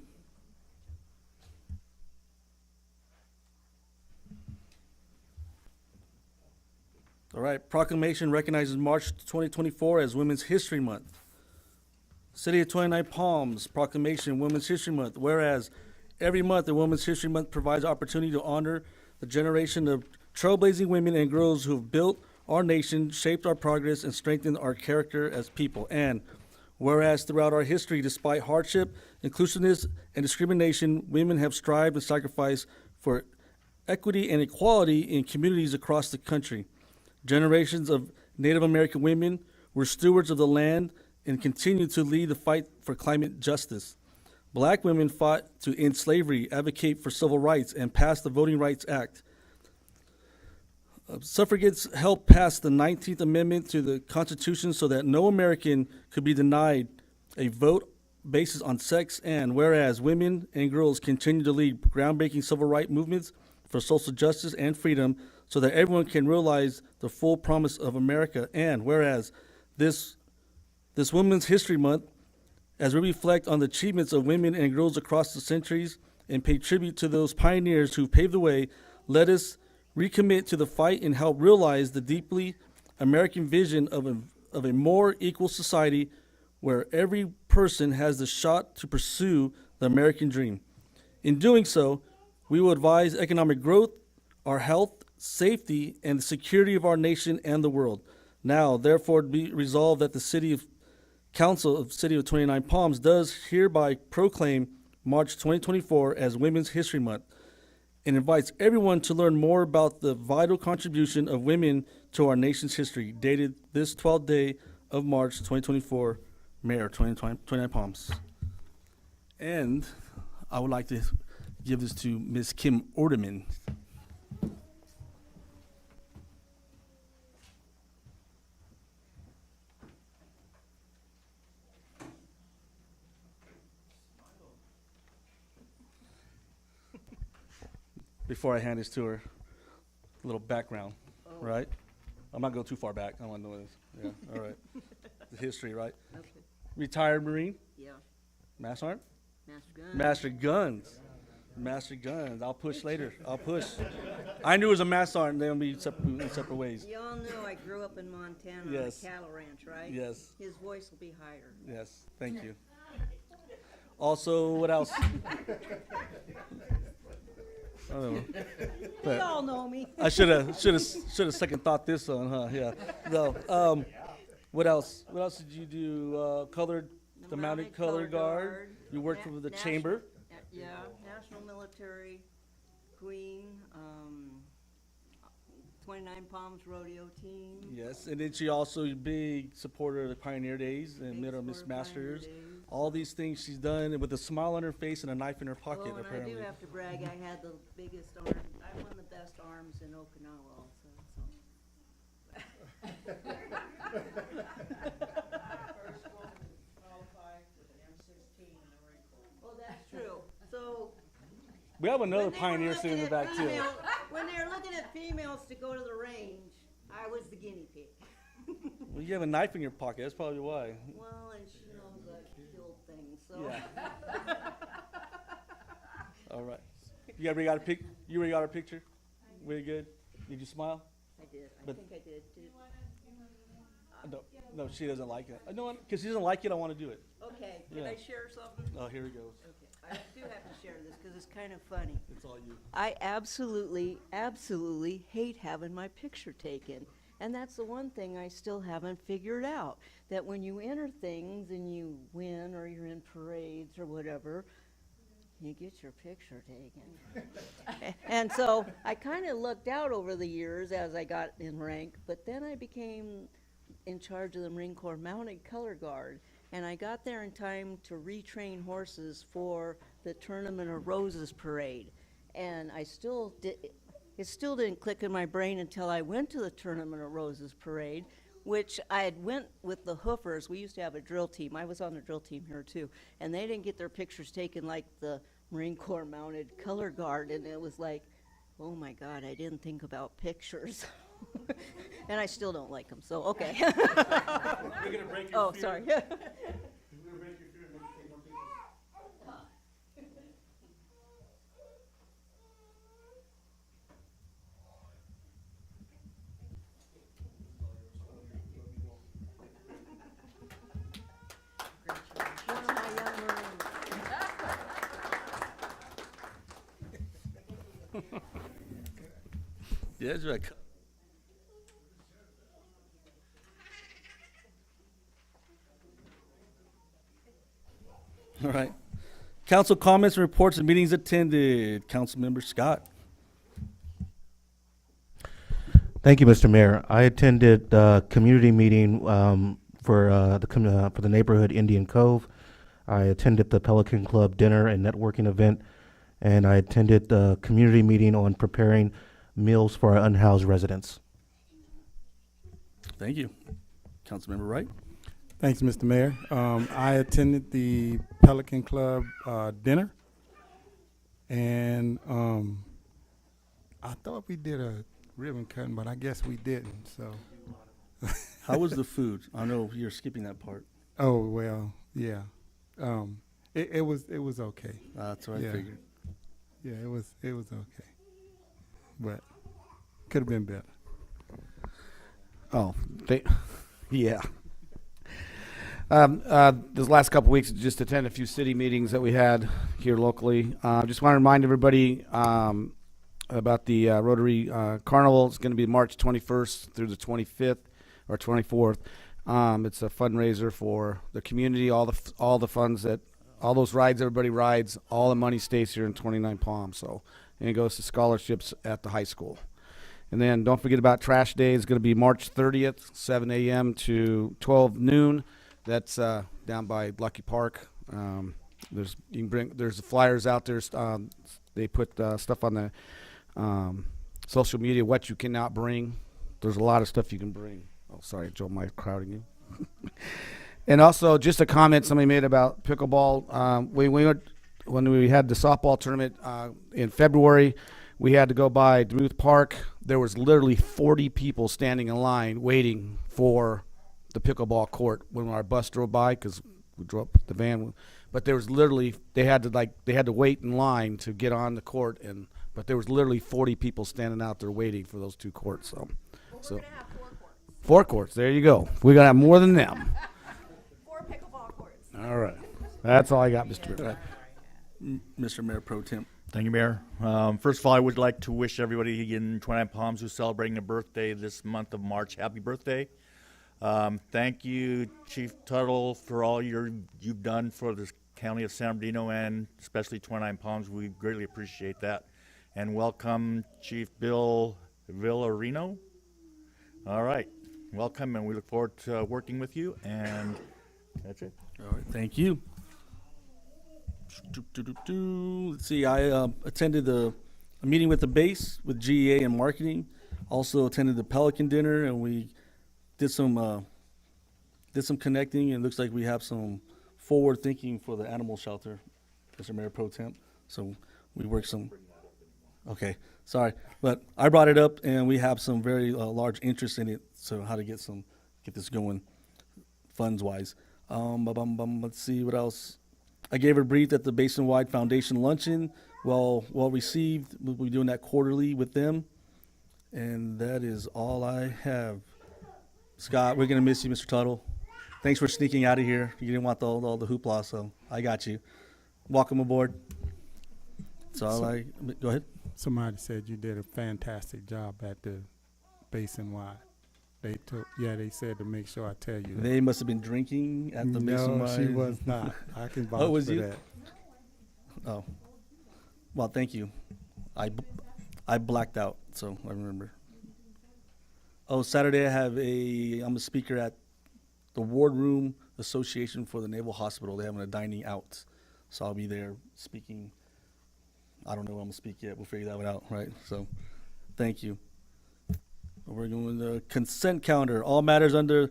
All right. Proclamation recognizes March 2024 as Women's History Month. City of 29 Palms, Proclamation, Women's History Month. Whereas every month, the Women's History Month provides opportunity to honor the generation of trailblazing women and girls who have built our nation, shaped our progress, and strengthened our character as people. And whereas throughout our history, despite hardship, inclusiveness, and discrimination, women have strived and sacrificed for equity and equality in communities across the country. Generations of Native American women were stewards of the land and continue to lead the fight for climate justice. Black women fought to end slavery, advocate for civil rights, and pass the Voting Rights Act. Suffragettes helped pass the 19th Amendment to the Constitution so that no American could be denied a vote based on sex. And whereas women and girls continue to lead groundbreaking civil rights movements for social justice and freedom so that everyone can realize the full promise of America. And whereas this Women's History Month, as we reflect on the achievements of women and girls across the centuries and pay tribute to those pioneers who paved the way, let us recommit to the fight and help realize the deeply American vision of a more equal society where every person has the shot to pursue the American dream. In doing so, we will advise economic growth, our health, safety, and the security of our nation and the world. Now, therefore, be resolved that the City Council of City of 29 Palms does hereby proclaim March 2024 as Women's History Month and invites everyone to learn more about the vital contribution of women to our nation's history, dated this 12th day of March 2024, Mayor 29 Palms. And I would like to give this to Ms. Kim Ordeman. Before I hand this to her, a little background, right? I'm not going too far back. I want to know this. Yeah, all right. The history, right? Okay. Retired Marine, Yeah. Master Sergeant? Master Gun. Master Guns. Master Guns. I'll push later. I'll push. I knew it was a Master Sergeant. They'll be in separate ways. Y'all know I grew up in Montana Yes. on a cattle ranch, right? Yes. His voice will be higher. Yes. Thank you. Also, what else? I don't know. They all know me. I should have second thought this on, huh? Yeah. No. What else? What else did you do? Colored, the Mounted Color Guard. You worked for the chamber. Yeah, National Military Queen, 29 Palms Rodeo Team. Yes, and then she also a big supporter of the Pioneer Days and Middle Miss Masters. All these things she's done, and with a smile on her face and a knife in her pocket, Oh, and apparently. I do have to brag, I had the biggest arm, I won the best arms in Okinawa also, so. Well, that's true, so. We have another when they were pioneer looking sitting in the at back too. When they were looking at females to go to the range, I was the guinea pig. Well, you have a knife in your pocket. That's probably why. Well, and she knows I killed things, so. Yeah. All right. You already got a pic? You already got her picture? Really good. Did you smile? I did, I But- think I did. No, she doesn't like it. No, because she doesn't like it. I want to do it. Okay, can Yeah. I share something? Oh, here we go. Okay, I do have to share this because it's kind of funny. It's all you. I absolutely hate having my picture taken. And that's the one thing I still haven't figured out, that when you enter things and you win or you're in parades or whatever, you get your picture taken. And so I kind of lucked out over the years as I got in rank, but then I became in charge of the Marine Corps Mounted Color Guard. And I got there in time to retrain horses for the Tournament of Roses parade. And I still did, it still didn't click in my brain until I went to the Tournament of Roses parade, which I had went with the hoofers. We used to have a drill team. I was on the drill team here too. And they didn't get their pictures taken like the Marine Corps Mounted Color Guard. And it was like, oh my God, I didn't think about pictures. And I still don't like them, so okay. We're gonna break your Oh, fear. sorry. We're gonna break your fear and make you take more pictures. One of my young Marines. Yeah, that's right. All right. Council comments and reports and meetings attended. Councilmember Scott. Thank you, Mr. Mayor. I attended a community meeting for the neighborhood Indian Cove. I attended the Pelican Club dinner and networking event, and I attended the community meeting on preparing meals for our unhoused residents. Thank you. Councilmember Wright. Thanks, Mr. Mayor. I attended the Pelican Club dinner, and I thought we did a ribbon cutting, but I guess we didn't, so. How was the food? I know you're skipping that part. Oh, well, yeah. It was okay. That's what I Yeah. figured. Yeah, it was okay, but could have been better. Oh, yeah. This last couple weeks, just attended a few city meetings that we had here locally. Just want to remind everybody about the Rotary Carnival. It's going to be March 21st through the 25th or 24th. It's a fundraiser for the community. All the funds that all those rides everybody rides, all the money stays here in 29 Palms. So, and it goes to scholarships at the high school. And then don't forget about Trash Day. It's going to be March 30th, 7 a.m. to 12 noon. That's down by Lucky Park. There's the flyers out there. They put stuff on the social media what you cannot bring. There's a lot of stuff you can bring. Oh, sorry, Joe, am I crowding you? And also, just a comment somebody made about pickleball. When we had the softball tournament in February, we had to go by Duluth Park. There was literally 40 people standing in line waiting for the pickleball court when our bus drove by, because we drove the van. But there was literally they had to wait in line to get on the court, but there was literally 40 people standing out there waiting for those two courts. So We're gonna have 4 courts. 4 courts. There you go. We're gonna have more than them. 4 pickleball courts. All right. That's all I got, Mr. Mayor. Mr. Mayor Pro Tem. Thank you, Mayor. First of all, I would like to wish everybody in 29 Palms who's celebrating a birthday this month of March, happy birthday. Thank you, Chief Tuttle, for all you've done for the county of San Bernardino and especially 29 Palms. We greatly appreciate that. And welcome, Chief Bill Villarino. All right. Welcome, and we look forward to working with you. And that's it. All right, thank you. Let's see, I attended a meeting with the base with GEA and marketing. Also attended the Pelican dinner, and we did some connecting, and it looks like we have some forward thinking for the animal shelter, Mr. Mayor Pro Tem. So we worked some. Okay, sorry, but I brought it up, and we have some very large interest in it. So how to get this going, funds wise. Let's see what else. I gave a brief at the Basin-wide Foundation luncheon. Well received. We'll be doing that quarterly with them, and that is all I have. Scott, we're gonna miss you, Mr. Tuttle. Thanks for sneaking out of here. You didn't want all the hoopla, so I got you. Welcome aboard. Go ahead. Somebody said you did a fantastic job at the Basin-wide. They said to make sure I tell you that. They must have been drinking at the Basin-wide. No, she was not. I can vouch Oh, it was for you? that. Oh, well, thank you. I blacked out, so I remember. Oh, Saturday I'm a speaker at the Ward Room Association for the Naval Hospital. They're having a dining out, so I'll be there speaking. I don't know what I'm gonna speak yet. We'll figure that one out, right? So, thank you. We're going with the consent calendar. All matters under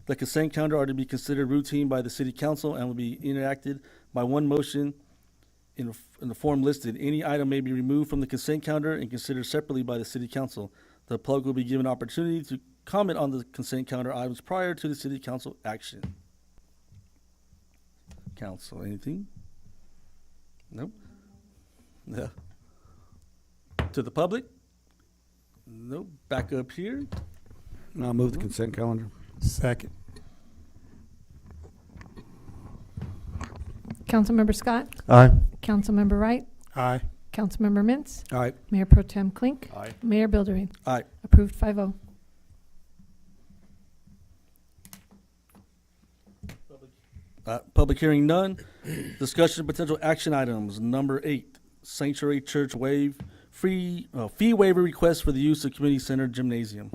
the consent calendar are to be considered routine by the City Council and will be enacted by one motion in the form listed. Any item may be removed from the consent calendar and considered separately by the City Council. The public will be given opportunity to comment on the consent calendar items prior to the City Council action. Council, anything? Nope. Yeah. To the public? Nope. Back up here. I'll move the consent calendar. Second. Councilmember Scott? Aye. Councilmember Wright? Aye. Councilmember Mintz? All right. Mayor Pro Tem Klink? Aye. Mayor Buildering? Aye. Approved 5-0. Public hearing none. Discussion of potential action items. Number 8, Sanctuary Church fee waiver request for the use of community center gymnasium.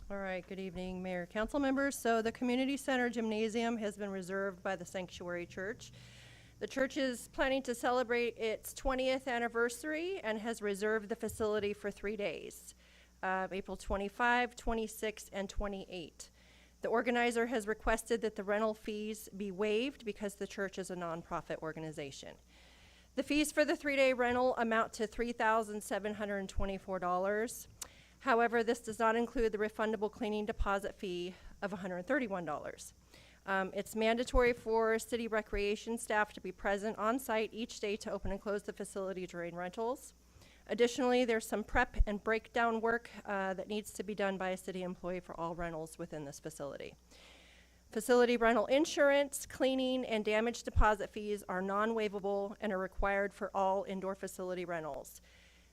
All right, good evening, Mayor, council members. So the community center gymnasium has been reserved by the Sanctuary Church. The church is planning to celebrate its 20th anniversary and has reserved the facility for 3 days, April 25, 26, and 28. The organizer has requested that the rental fees be waived because the church is a nonprofit organization. The fees for the 3-day rental amount to $3,724. However, this does not include the refundable cleaning deposit fee of $131. It's mandatory for city recreation staff to be present on site each day to open and close the facility during rentals. Additionally, there's some prep and breakdown work that needs to be done by a city employee for all rentals within this facility. Facility rental insurance, cleaning, and damage deposit fees are non-waivable and are required for all indoor facility rentals.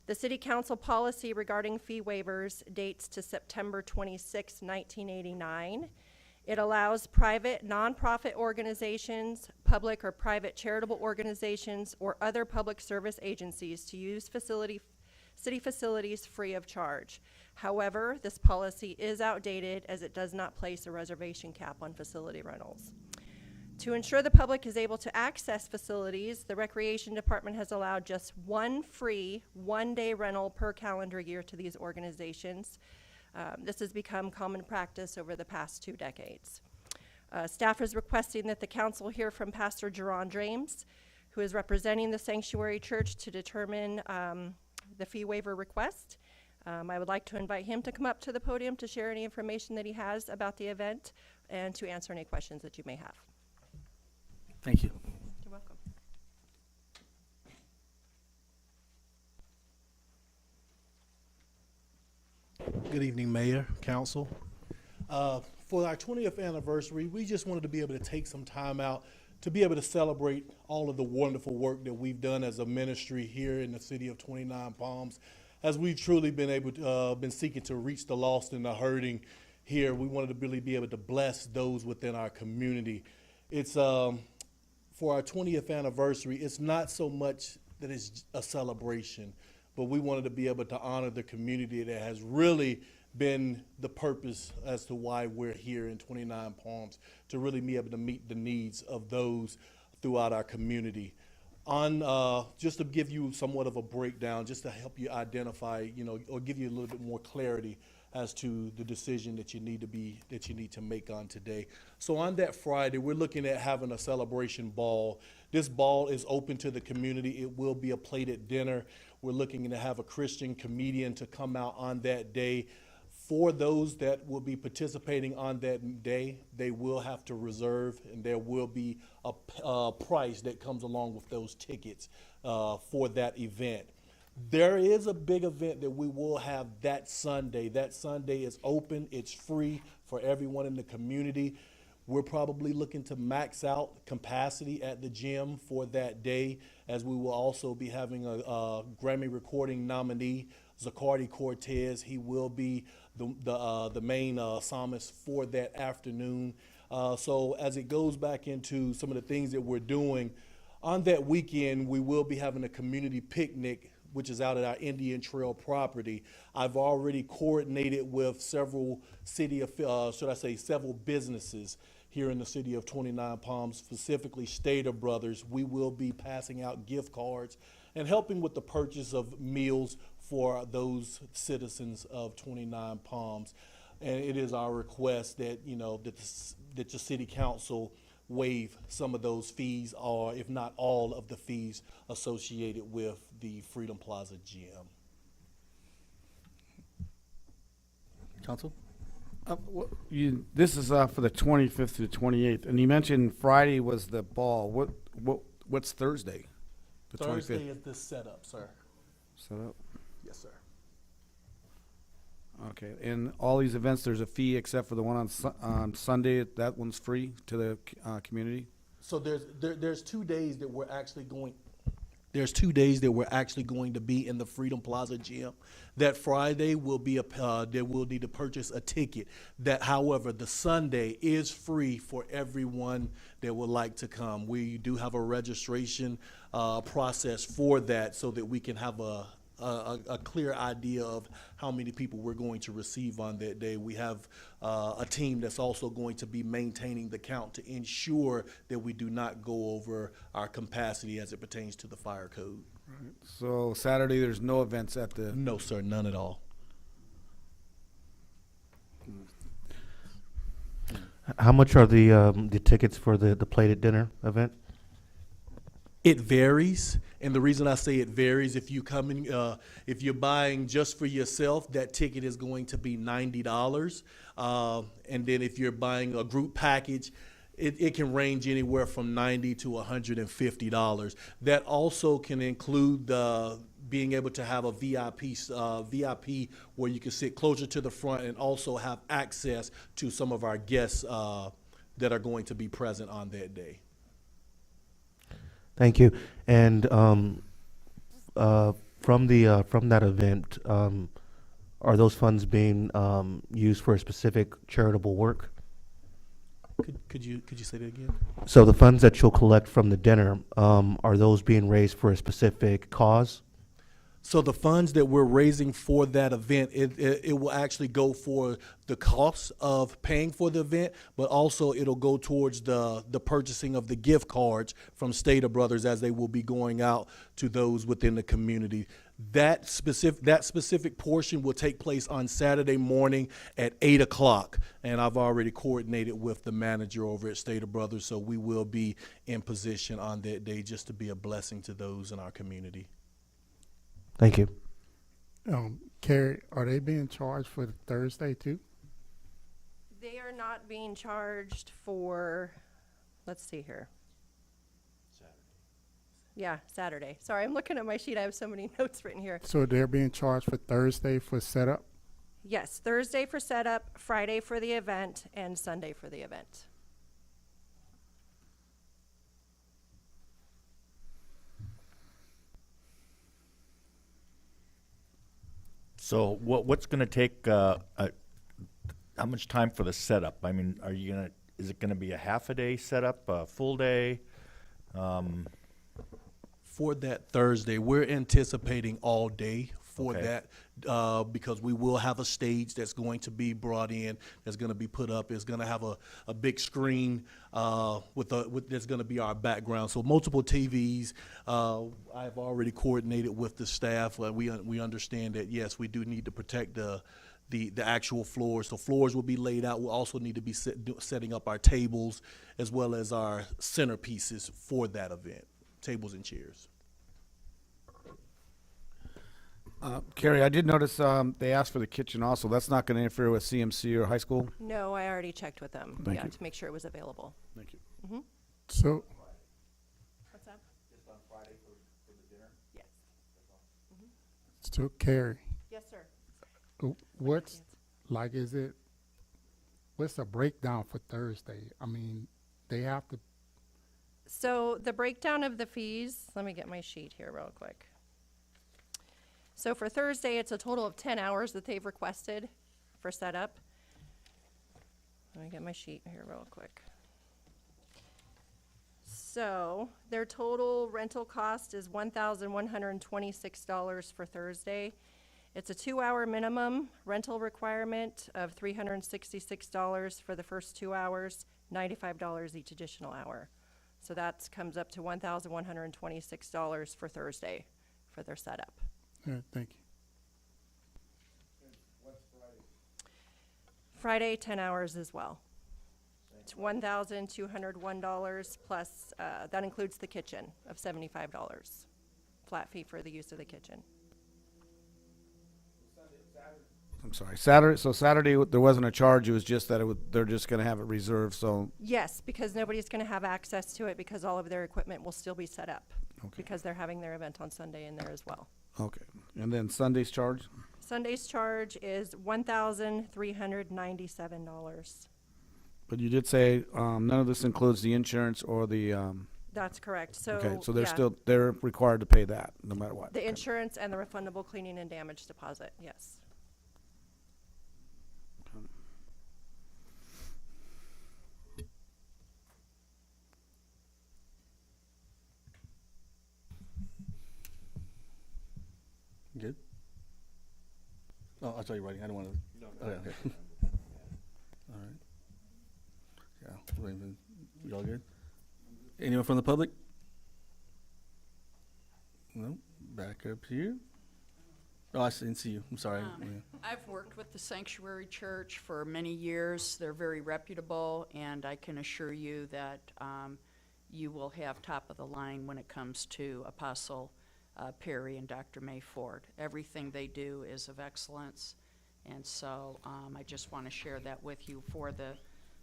The City Council policy regarding fee waivers dates to September 26, 1989. It allows private nonprofit organizations, public or private charitable organizations, or other public service agencies to use city facilities free of charge. However, this policy is outdated as it does not place a reservation cap on facility rentals. To ensure the public is able to access facilities, the Recreation Department has allowed just one free one-day rental per calendar year to these organizations. This has become common practice over the past 2 decades. Staff is requesting that the council hear from Pastor Jerron James, who is representing the Sanctuary Church, to determine the fee waiver request. I would like to invite him to come up to the podium to share any information that he has about the event and to answer any questions that you may have. Thank you. You're welcome. Good evening, Mayor, Council. For our 20th anniversary, we just wanted to be able to take some time out to be able to celebrate all of the wonderful work that we've done as a ministry here in the city of 29 Palms. As we've truly been able to, been seeking to reach the lost and the hurting here, we wanted to really be able to bless those within our community. It's, for our 20th anniversary, it's not so much that it's a celebration, but we wanted to be able to honor the community that has really been the purpose as to why we're here in 29 Palms, to really be able to meet the needs of those throughout our community. On just to give you somewhat of a breakdown, just to help you identify, or give you a little bit more clarity as to the decision that you need to make on today. So on that Friday, we're looking at having a celebration ball. This ball is open to the community. It will be a plated dinner. We're looking to have a Christian comedian to come out on that day. For those that will be participating on that day, they will have to reserve, and there will be a price that comes along with those tickets for that event. There is a big event that we will have that Sunday. That Sunday is open. It's free for everyone in the community. We're probably looking to max out capacity at the gym for that day, as we will also be having a Grammy recording nominee, Zacardi Cortez. He will be the main psalmist for that afternoon. So as it goes back into some of the things that we're doing, on that weekend, we will be having a community picnic, which is out at our Indian Trail property. I've already coordinated with several several businesses here in the city of 29 Palms, specifically Stater Brothers. We will be passing out gift cards and helping with the purchase of meals for those citizens of 29 Palms. And it is our request that, that the city council waive some of those fees, or if not all of the fees associated with the Freedom Plaza gym. Council? This is for the 25th to the 28th, and you mentioned Friday was the ball. What's Thursday? The Thursday 25th. is the setup, sir. Set up. Yes, sir. Okay, and all these events, there's a fee except for the one on Sunday. That one's free to the community. So there's 2 days that we're actually going. There's 2 days that we're actually going to be in the Freedom Plaza gym. That Friday will be they will need to purchase a ticket. That, however, the Sunday is free for everyone that would like to come. We do have a registration process for that, so that we can have a clear idea of how many people we're going to receive on that day. We have a team that's also going to be maintaining the count to ensure that we do not go over our capacity as it pertains to the fire code. Right. So Saturday, there's no events at the. No, sir, none at all. How much are the tickets for the plated dinner event? It varies, and the reason I say it varies, if you come in, if you're buying just for yourself, that ticket is going to be $90, and then if you're buying a group package, it can range anywhere from $90 to $150. That also can include being able to have a VIP where you can sit closer to the front and also have access to some of our guests that are going to be present on that day. Thank you. And from that event, are those funds being used for a specific charitable work? Could you say that again? So the funds that you'll collect from the dinner, are those being raised for a specific cause? So the funds that we're raising for that event, it will actually go for the cost of paying for the event, but also it'll go towards the purchasing of the gift cards from Stater Brothers as they will be going out to those within the community. That specific portion will take place on Saturday morning at 8 o'clock, and I've already coordinated with the manager over at Stater Brothers, so we will be in position on that day just to be a blessing to those in our community. Thank you. Carrie, are they being charged for the Thursday too? They are not being charged for, let's see here. Yeah, Saturday. Sorry, I'm looking at my sheet. I have so many notes written here. So they're being charged for Thursday for setup? Yes, Thursday for setup, Friday for the event, and Sunday for the event. So what's going to take, how much time for the setup? I mean, is it going to be a half a day setup, a full day? For that Thursday, we're anticipating all day for Okay. that because we will have a stage that's going to be brought in, that's going to be put up. It's going to have a big screen that's going to be our background. So multiple TVs. I've already coordinated with the staff. We understand that, yes, we do need to protect the actual floors. So floors will be laid out. We'll also need to be setting up our tables as well as our centerpieces for that event, tables and chairs. Carrie, I did notice they asked for the kitchen also. That's not going to interfere with CMC or high school? No, I already checked with them. Thank Yeah, you. to make sure it was available. Thank you. Mm-hmm. So, What's that? Just on Friday for the dinner? Yes. so Carrie, Yes, sir. what's what's the breakdown for Thursday? I mean, they have to, So the breakdown of the fees, let me get my sheet here real quick. So for Thursday, it's a total of 10 hours that they've requested for setup. Let me get my sheet here real quick. So their total rental cost is $1,126 for Thursday. It's a 2-hour minimum rental requirement of $366 for the first 2 hours, $95 each additional hour. So that comes up to $1,126 for Thursday for their setup. thank you. Friday, 10 hours as well. It's $1,201 plus, that includes the kitchen of $75. Flat fee for the use of the kitchen. I'm sorry. Saturday there wasn't a charge. It was just that they're just going to have it reserved. So Yes, because nobody's going to have access to it because all of their equipment will still be set up. Okay. Because they're having their event on Sunday in there as well. okay, and then Sunday's charge. Sunday's charge is $1,397. But you did say none of this includes the insurance or the. That's correct. So Okay, so they're yeah, they're required to pay that no matter what. the Okay. insurance and the refundable cleaning and damage deposit. Yes. Good? Oh, I saw you writing. I don't want to. No. Okay. All right. Yeah. You all good? Anyone from the public? No. Back up here. Oh, I didn't see you. I'm sorry. Yeah. I've worked with the Sanctuary Church for many years. They're very reputable, and I can assure you that you will have top of the line when it comes to Apostle Perry and Dr. May Ford. Everything they do is of excellence, and so I just want to share that with you for the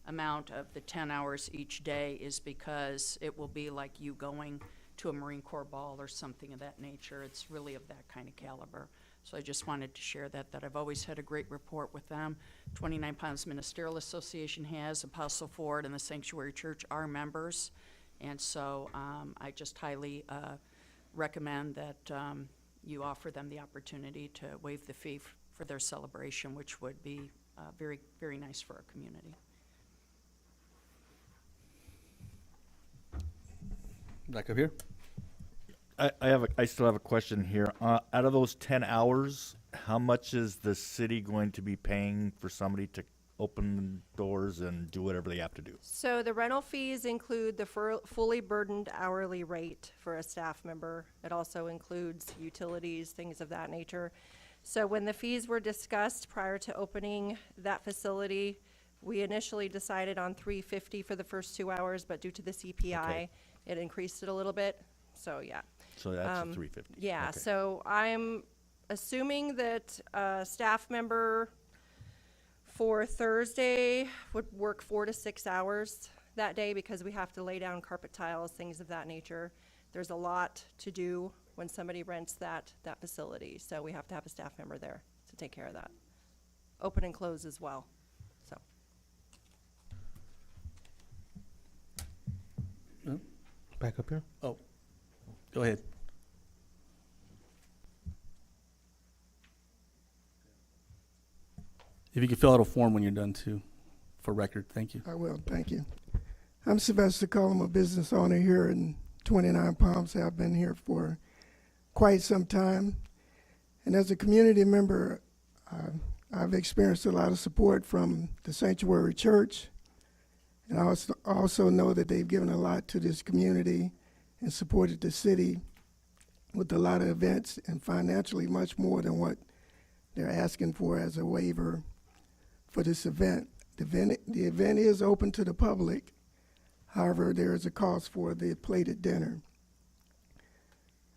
amount of the 10 hours each day is because it will be like you going to a Marine Corps ball or something of that nature. It's really of that kind of caliber. So I just wanted to share that I've always had a great rapport with them. 29 Palms Ministerial Association has, Apostle Ford and the Sanctuary Church are members. And so I just highly recommend that you offer them the opportunity to waive the fee for their celebration, which would be very, very nice for our community. Back up here. I still have a question here. Out of those 10 hours, how much is the city going to be paying for somebody to open doors and do whatever they have to do? So the rental fees include the fully burdened hourly rate for a staff member. It also includes utilities, things of that nature. So when the fees were discussed prior to opening that facility, we initially decided on $350 for the first 2 hours, but due to the CPI, Okay. it increased it a little bit. So yeah. So that's a $350. Yeah, Okay. so I'm assuming that a staff member for Thursday would work 4 to 6 hours that day because we have to lay down carpet tiles, things of that nature. There's a lot to do when somebody rents that facility, so we have to have a staff member there to take care of that. Open and close as well, so. Back up here. Oh, go ahead. If you could fill out a form when you're done too, for record, thank you. I will, thank you. I'm Sylvester Cullum, a business owner here in 29 Palms. I've been here for quite some time. And as a community member, I've experienced a lot of support from the Sanctuary Church. And I also know that they've given a lot to this community and supported the city with a lot of events and financially much more than what they're asking for as a waiver for this event. The event is open to the public. However, there is a cost for the plated dinner.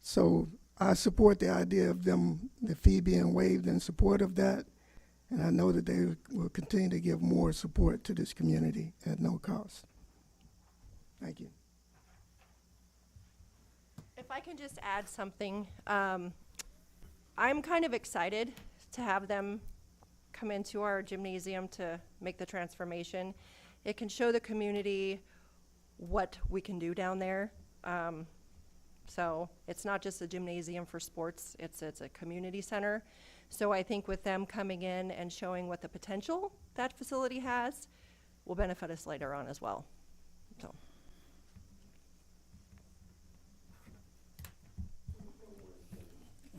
So I support the idea of the fee being waived in support of that. And I know that they will continue to give more support to this community at no cost. Thank you. If I can just add something, I'm kind of excited to have them come into our gymnasium to make the transformation. It can show the community what we can do down there. So it's not just a gymnasium for sports, it's a community center. So I think with them coming in and showing what the potential that facility has will benefit us later on as well. So.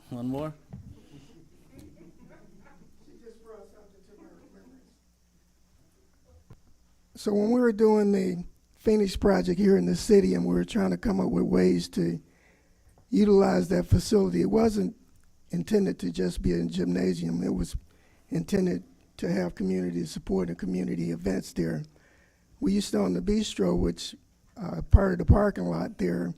One more. So when we were doing the Phoenix project here in the city and we were trying to come up with ways to utilize that facility, it wasn't intended to just be a gymnasium. It was intended to have community support and community events there. We used to own the bistro, which part of the parking lot there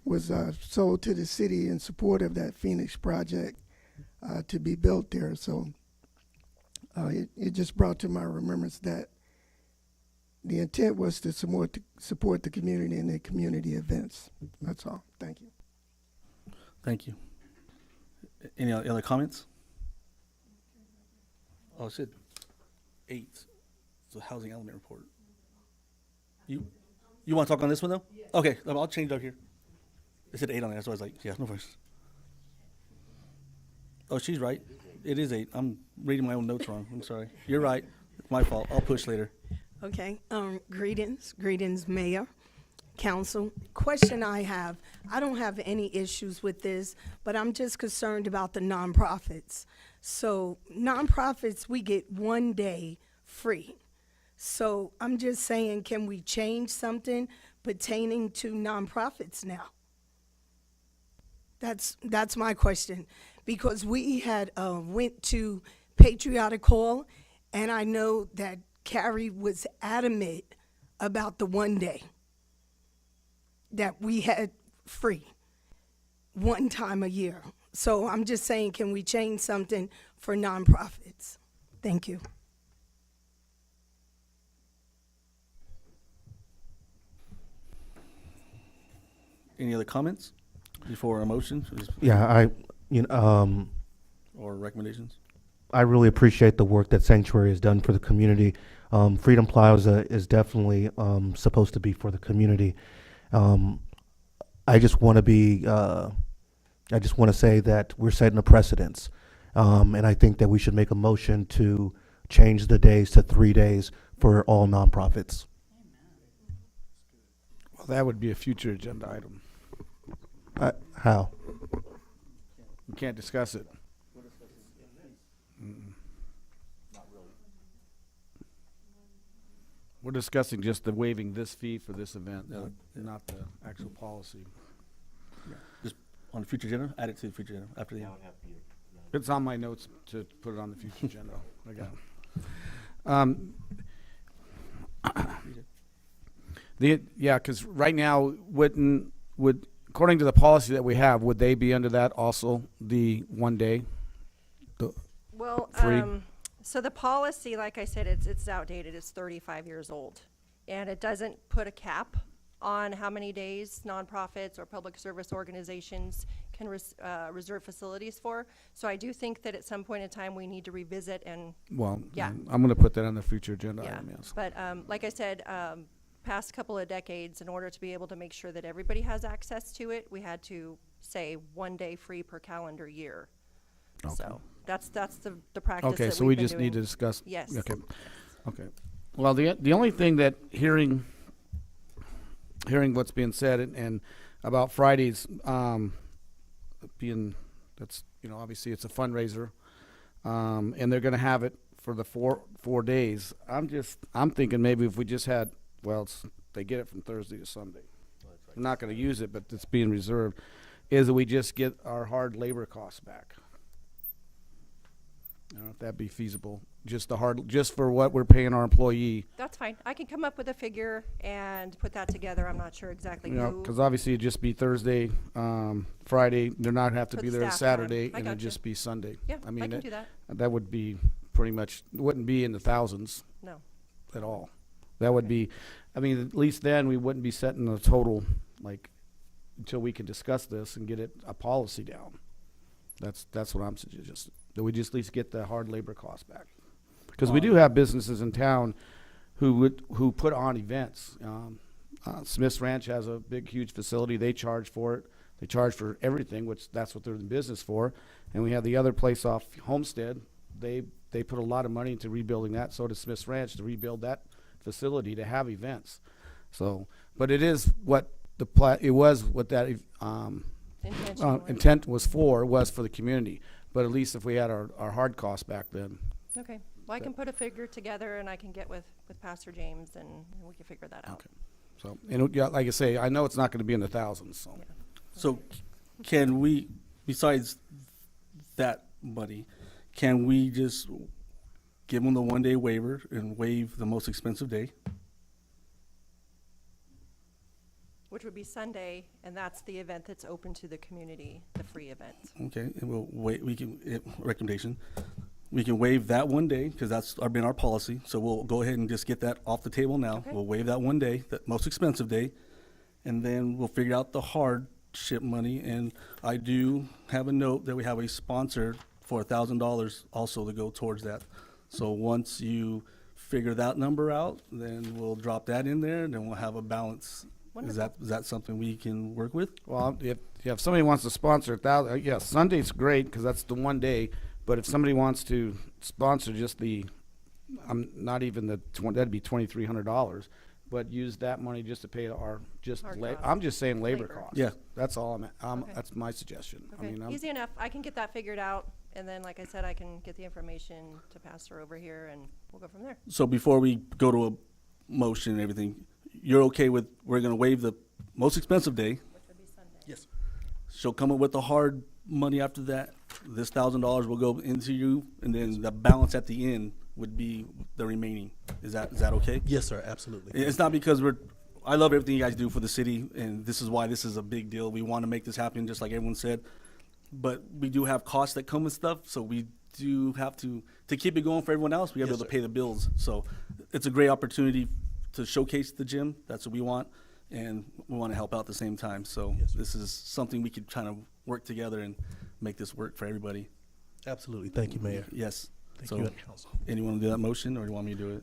was sold to the city in support of that Phoenix project to be built there. So it just brought to my remembrance that the intent was to support the community and the community events. That's all. Thank you. Thank you. Any other comments? Oh, it said 8. It's a housing element report. You want to talk on this one though? Yeah. Okay, I'll change it up here. It said 8 on there, so I was like, yeah, no worries. Oh, she's right. It is 8. I'm reading my own notes wrong. I'm sorry. You're right. It's my fault. I'll push later. Okay. Greetings, Mayor, Council. Question I have, I don't have any issues with this, but I'm just concerned about the nonprofits. So nonprofits, we get 1 day free. So I'm just saying, can we change something pertaining to nonprofits now? That's my question, because we had went to Patriotic Hall, and I know that Carrie was adamant about the 1 day that we had free 1 time a year. So I'm just saying, can we change something for nonprofits? Thank you. Any other comments before a motion Yeah, or recommendations? I really appreciate the work that Sanctuary has done for the community. Freedom Plaza is definitely supposed to be for the community. I just want to say that we're setting a precedence, and I think that we should make a motion to change the days to 3 days for all nonprofits. Well, that would be a future agenda item. How? We can't discuss it. We're discussing just the waiving this fee for this event, not the actual policy. Just on the future agenda, add it to the future agenda after the. It's on my notes to put it on the future agenda. I got it. Because right now, would according to the policy that we have, would they be under that also, the 1 day? Well, free? So the policy, like I said, it's outdated. It's 35 years old. And it doesn't put a cap on how many days nonprofits or public service organizations can reserve facilities for. So I do think that at some point in time, we need to revisit and, Well, yeah. I'm going to put that on the future agenda Yeah, item, yes. but like I said, past couple of decades, in order to be able to make sure that everybody has access to it, we had to say 1 day free per calendar year. Okay. So that's the practice. Okay, that so we've we been just need to doing. discuss. Yes. Okay. Okay. Well, the only thing that hearing what's being said and about Fridays being, that's, obviously it's a fundraiser, and they're going to have it for the four days. I'm thinking maybe if we just had, they get it from Thursday to Sunday. I'm not going to use it, but it's being reserved. Is that we just get our hard labor costs back? I don't know if that'd be feasible. Just for what we're paying our employee. That's fine. I can come up with a figure and put that together. I'm not sure exactly who. Because obviously it'd just be Thursday, Friday. They're not have to Put be the there staff Saturday, on. I and it'd gotcha. just be Sunday. Yeah, I mean, I can do that. That would be pretty much, wouldn't be in the thousands. No. At all. That would be, at least then we wouldn't be setting the total, until we can discuss this and get a policy down. That's what I'm suggesting. That we just at least get the hard labor costs back. Because we do have businesses in town who put on events. Smith's Ranch has a big, huge facility. They charge for it. They charge for everything, which that's what they're in business for. And we have the other place off Homestead. They put a lot of money into rebuilding that. So does Smith's Ranch to rebuild that facility to have events. So, but it is what it was what that intent was for the community. But at least if we had our hard costs back then. Okay. Well, I can put a figure together and I can get with Pastor James and we can figure that out. Okay. So, and like I say, I know it's not going to be in the thousands. So, Yeah. So can we, besides that money, can we just give them the 1 day waiver and waive the most expensive day? Which would be Sunday, and that's the event that's open to the community, the free event. Okay, and we'll wait, recommendation. We can waive that 1 day, because that's been our policy, so we'll go ahead and just get that off the table now. Okay. We'll waive that 1 day, that most expensive day, and then we'll figure out the hardship money, and I do have a note that we have a sponsor for $1,000 also to go towards that. So once you figure that number out, then we'll drop that in there, and then we'll have a balance. Is that something we can work with? well, if somebody wants to sponsor 1,000, yes, Sunday's great because that's the 1 day. But if somebody wants to sponsor just not even that'd be $2,300. But use that money just to pay our I'm just saying labor costs. Yeah. That's all Okay. That's my suggestion. Okay, easy enough. I can get that figured out, and then, like I said, I can get the information to Pastor over here, and we'll go from there. So before we go to a motion and everything, you're okay with, we're gonna waive the most expensive day? Which would be Sunday. Yes. She'll come up with the hard money after that. This $1,000 will go into you, and then the balance at the end would be the remaining. Is that okay? Yes, sir, absolutely. It's not because I love everything you guys do for the city, and this is why this is a big deal. We want to make this happen, just like everyone said. But we do have costs that come with stuff, so we do have to keep it going for everyone else. We have to be able to pay the bills. So it's a great opportunity to showcase the gym. That's what we want. and we want to help out at the same time. So Yes, sir. this is something we could kind of work together and make this work for everybody. Absolutely. Thank you, Mayor. Yes. Thank So you, and council. anyone want to do that motion, or do you want me to do it?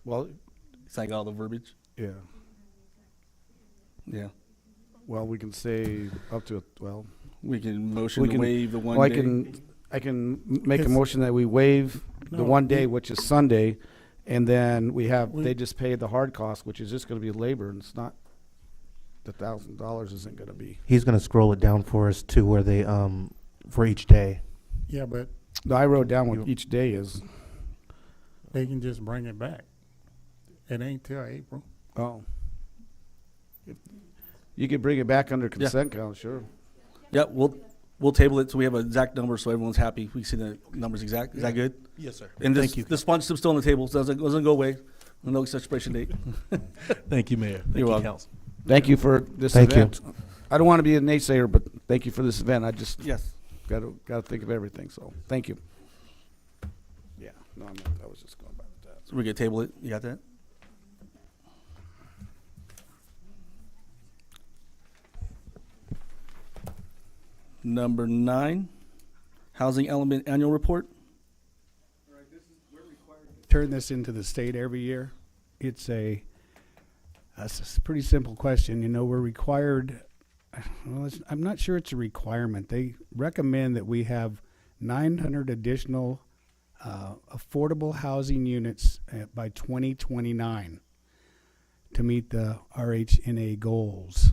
Well, It's like all the verbiage? yeah. Yeah. Well, we can say up to, well, We can motion we to can, waive the one well, day. I can make a It's- motion that we waive the No, one day, we- which is Sunday, and then We- they just pay the hard cost, which is just gonna be labor, and it's not, the $1,000 isn't gonna be. He's gonna scroll it down for us to where they, for each day. Yeah, but No, I wrote down what each day is. they can just bring it back. It ain't till April. Oh. You could bring it back under consent count, sure. Yeah, we'll table it so we have an exact number so everyone's happy. We see the numbers exact. Is that good? Yes, sir. And Thank this, you. the sponsorship's still on the table, so it doesn't go away. No expiration date. Thank you, Mayor. Thank You're you, welcome. council. Thank you for this Thank you. event. I don't want to be a naysayer, but thank you for this event. I just Yes. gotta think of everything, so, thank you. Yeah, no, I was just going by that. So we're gonna table it. You got that? Number 9, Housing Element Annual Report. Turn this into the state every year. It's that's a pretty simple question. You know, we're required, well, I'm not sure it's a requirement. They recommend that we have 900 additional affordable housing units by 2029 to meet the RHNA goals.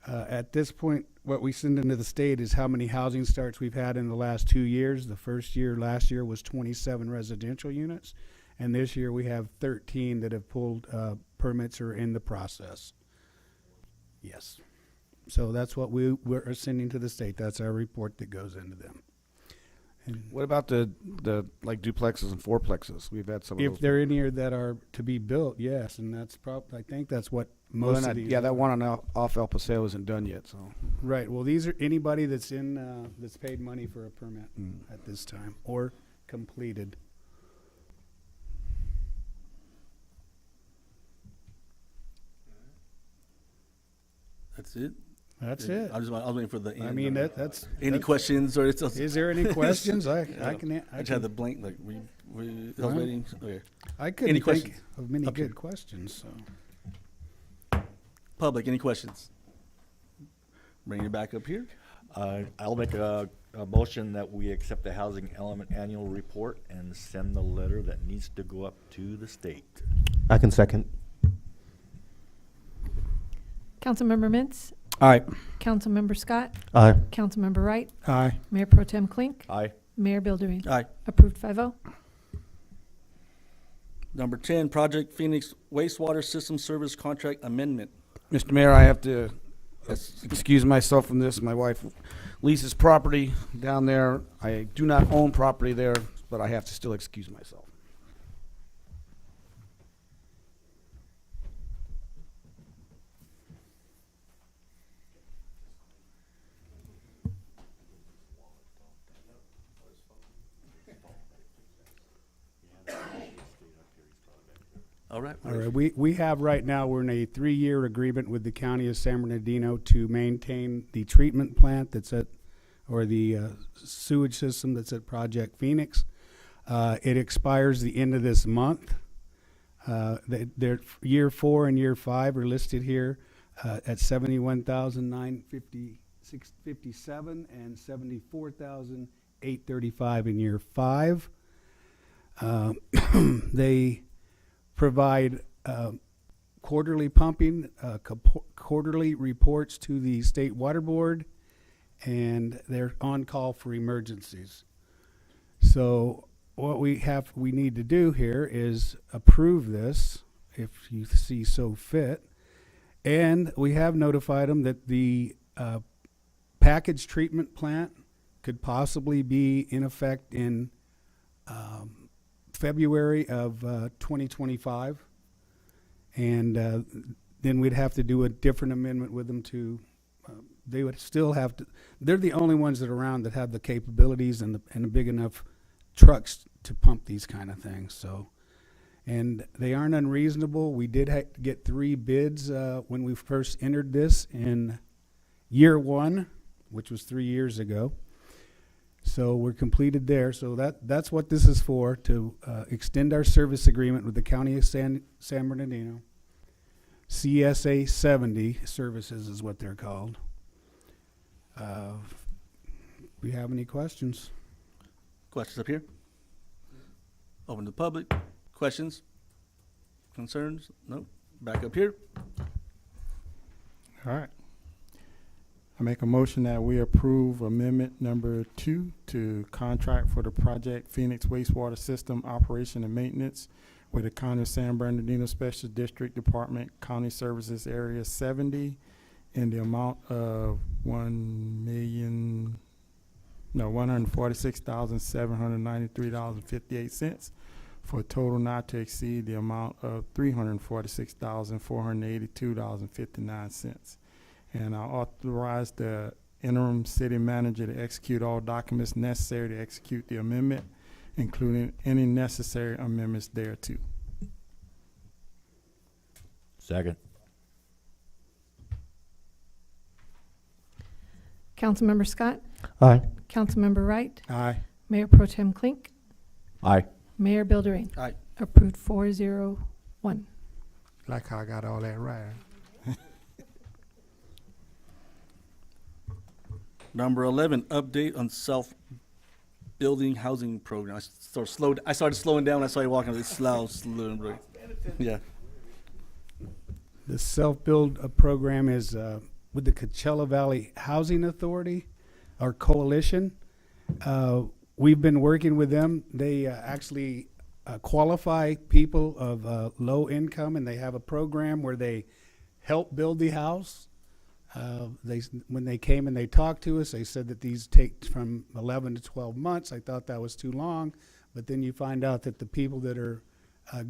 At this point, what we send into the state is how many housing starts we've had in the last 2 years. The first year, last year, was 27 residential units, and this year we have 13 that have pulled permits or in the process. Yes. So that's what we're sending to the state. That's our report that goes into them. And What about the like duplexes and fourplexes? We've had some of if those. they're in here that are to be built, yes, and that's I think that's what Well, most then of these. yeah, that one on off El Paseo isn't done yet, so. Right, well, these are anybody that's that's paid money for a permit at this time, or completed. That's it? That's it. I was waiting for the end. I mean, that's. Any that's- questions or it's Is there any questions? I can. I just had the blank, like, I was Well, waiting. Okay. I Any couldn't think questions? of many Up here. good questions, so. Public, any questions? Bring it back up here. I'll make a motion that we accept the Housing Element Annual Report and send the letter that needs to go up to the state. I can second. Councilmember Mintz, Aye. Councilmember Scott, Aye. Councilmember Wright, Aye. Mayor Pro Tem Klink, Aye. Mayor Bilderine. Aye. Approved 5-0. Number 10, Project Phoenix Wastewater System Service Contract Amendment. Mr. Mayor, I have to Yes. excuse myself from this. My wife leases property down there. I do not own property there, but I have to still excuse myself. All right. All right, we have right now, we're in a 3-year agreement with the county of San Bernardino to maintain the treatment plant that's at, or the sewage system that's at Project Phoenix. It expires the end of this month. Their year 4 and year 5 are listed here at $71,956.57 and $74,835 in year 5. They provide quarterly pumping, quarterly reports to the State Water Board, and they're on call for emergencies. So what we need to do here is approve this, if you see so fit. And we have notified them that the package treatment plant could possibly be in effect in February of 2025, and then we'd have to do a different amendment with them to. They would still have to. They're the only ones that are around that have the capabilities and the big enough trucks to pump these kind of things. So, and they aren't unreasonable. We did get 3 bids when we first entered this in year 1, which was 3 years ago. So we're completed there. So that's what this is for, to extend our service agreement with the County of San Bernardino. CSA 70 services is what they're called. Do we have any questions? Questions up here? Open to the public. Questions? Concerns? No? Back up here. All right. I make a motion that we approve amendment number 2 to contract for the project Phoenix Wastewater System Operation and Maintenance with the County of San Bernardino Special District Department, County Services Area 70, in the amount of $146,793.58 for a total not to exceed the amount of $346,482.59. And I authorize the interim city manager to execute all documents necessary to execute the amendment, including any necessary amendments thereto. Second. Councilmember Scott? Aye. Councilmember Wright? Aye. Mayor Pro Tem Klink? Aye. Mayor Buildering? Aye. Approved 401. Like how I got all that right. Number 11, update on self-building housing program. I started slowing down when I started walking. It's slow. Yeah. The self-build program is with the Coachella Valley Housing Authority, our coalition. We've been working with them. They actually qualify people of low income, and they have a program where they help build the house. When they came and they talked to us, they said that these take from 11 to 12 months. I thought that was too long, but then you find out that the people that are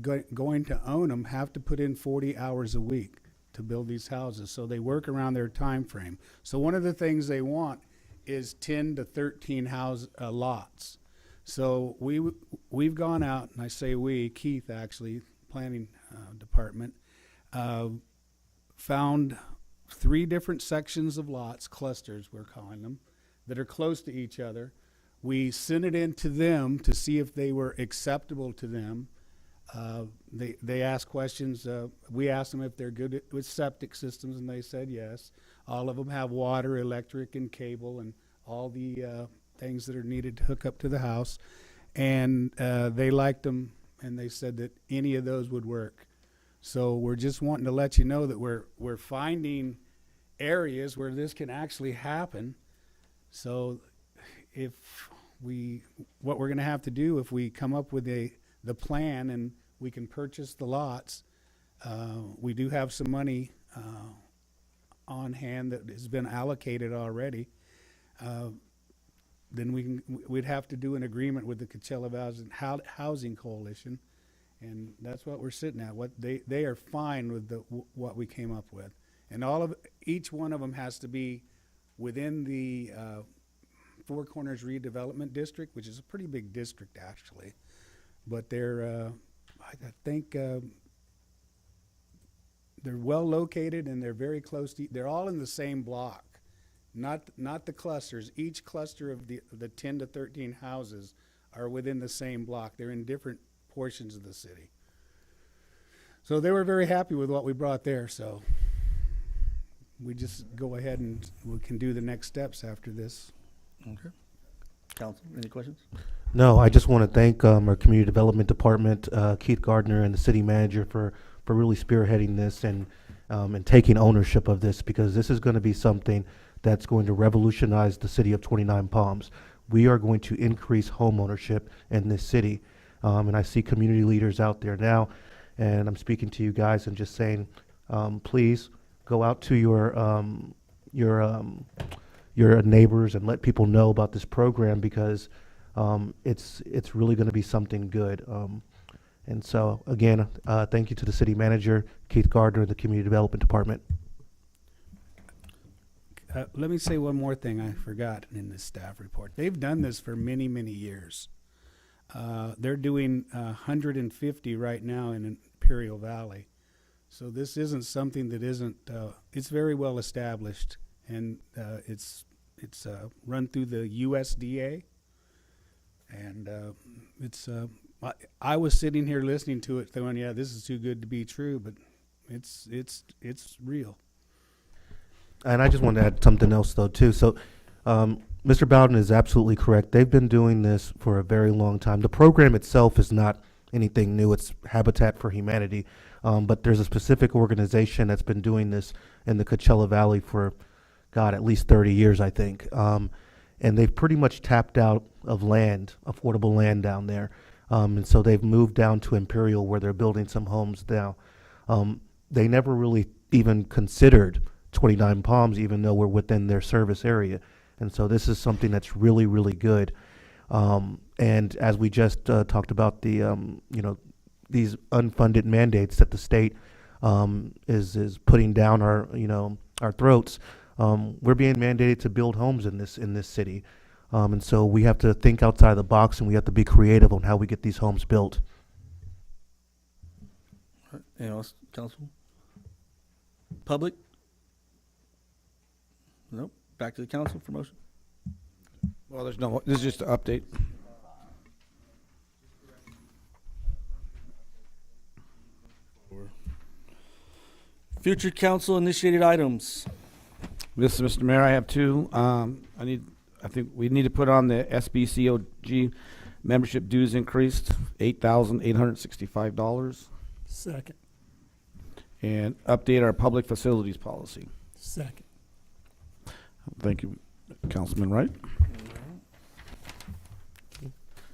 going to own them have to put in 40 hours a week to build these houses. So they work around their time frame. So one of the things they want is 10 to 13 lots. So we've gone out, and I say we, Keith actually, planning department, found 3 different sections of lots, clusters we're calling them, that are close to each other. We sent it in to them to see if they were acceptable to them. They asked questions. We asked them if they're good with septic systems, and they said yes. All of them have water, electric, and cable, and all the things that are needed to hook up to the house. And they liked them, and they said that any of those would work. So we're just wanting to let you know that we're finding areas where this can actually happen. So what we're going to have to do, if we come up with the plan and we can purchase the lots, we do have some money on hand that has been allocated already. Then we'd have to do an agreement with the Coachella Valley Housing Coalition. And that's what we're sitting at. They are fine with what we came up with, and each one of them has to be within the Four Corners Redevelopment District, which is a pretty big district actually. But they're, I think, they're well located, and they're very close to. They're all in the same block, not the clusters. Each cluster of the 10 to 13 houses are within the same block. They're in different portions of the city. So they were very happy with what we brought there. So we just go ahead and we can do the next steps after this. Okay. Council, any questions? No, I just want to thank our community development department, Keith Gardner, and the city manager for really spearheading this and taking ownership of this, because this is going to be something that's going to revolutionize the city of 29 Palms. We are going to increase home ownership in this city. And I see community leaders out there now, and I'm speaking to you guys and just saying, please go out to your neighbors and let people know about this program, because it's really going to be something good. And so again, thank you to the city manager, Keith Gardner, the community development department. Let me say one more thing I forgot in this staff report. They've done this for many, many years. They're doing 150 right now in Imperial Valley. So this isn't something that isn't, it's very well established, and it's run through the USDA. And I was sitting here listening to it going, yeah, this is too good to be true, but it's real. And I just want to add something else, though, too. So, Mr. Bowden is absolutely correct. They've been doing this for a very long time. The program itself is not anything new. It's Habitat for Humanity. But there's a specific organization that's been doing this in the Coachella Valley for, God, at least 30 years, I think. And they've pretty much tapped out of land, affordable land down there. And so they've moved down to Imperial, where they're building some homes now. They never really even considered 29 Palms, even though we're within their service area. And so this is something that's really, really good. And as we just talked about the, these unfunded mandates that the state is putting down our throats, we're being mandated to build homes in this city. And so we have to think outside the box, and we have to be creative on how we get these homes built. Anyone else, council? Public? Nope. Back to the council for motion. Well, this is just an update. Future council initiated items. This is Mr. Mayor. I have two. I think we need to put on the SBCOG membership dues increased $8,865. Second. And update our public facilities policy. Second. Thank you, Councilman Wright.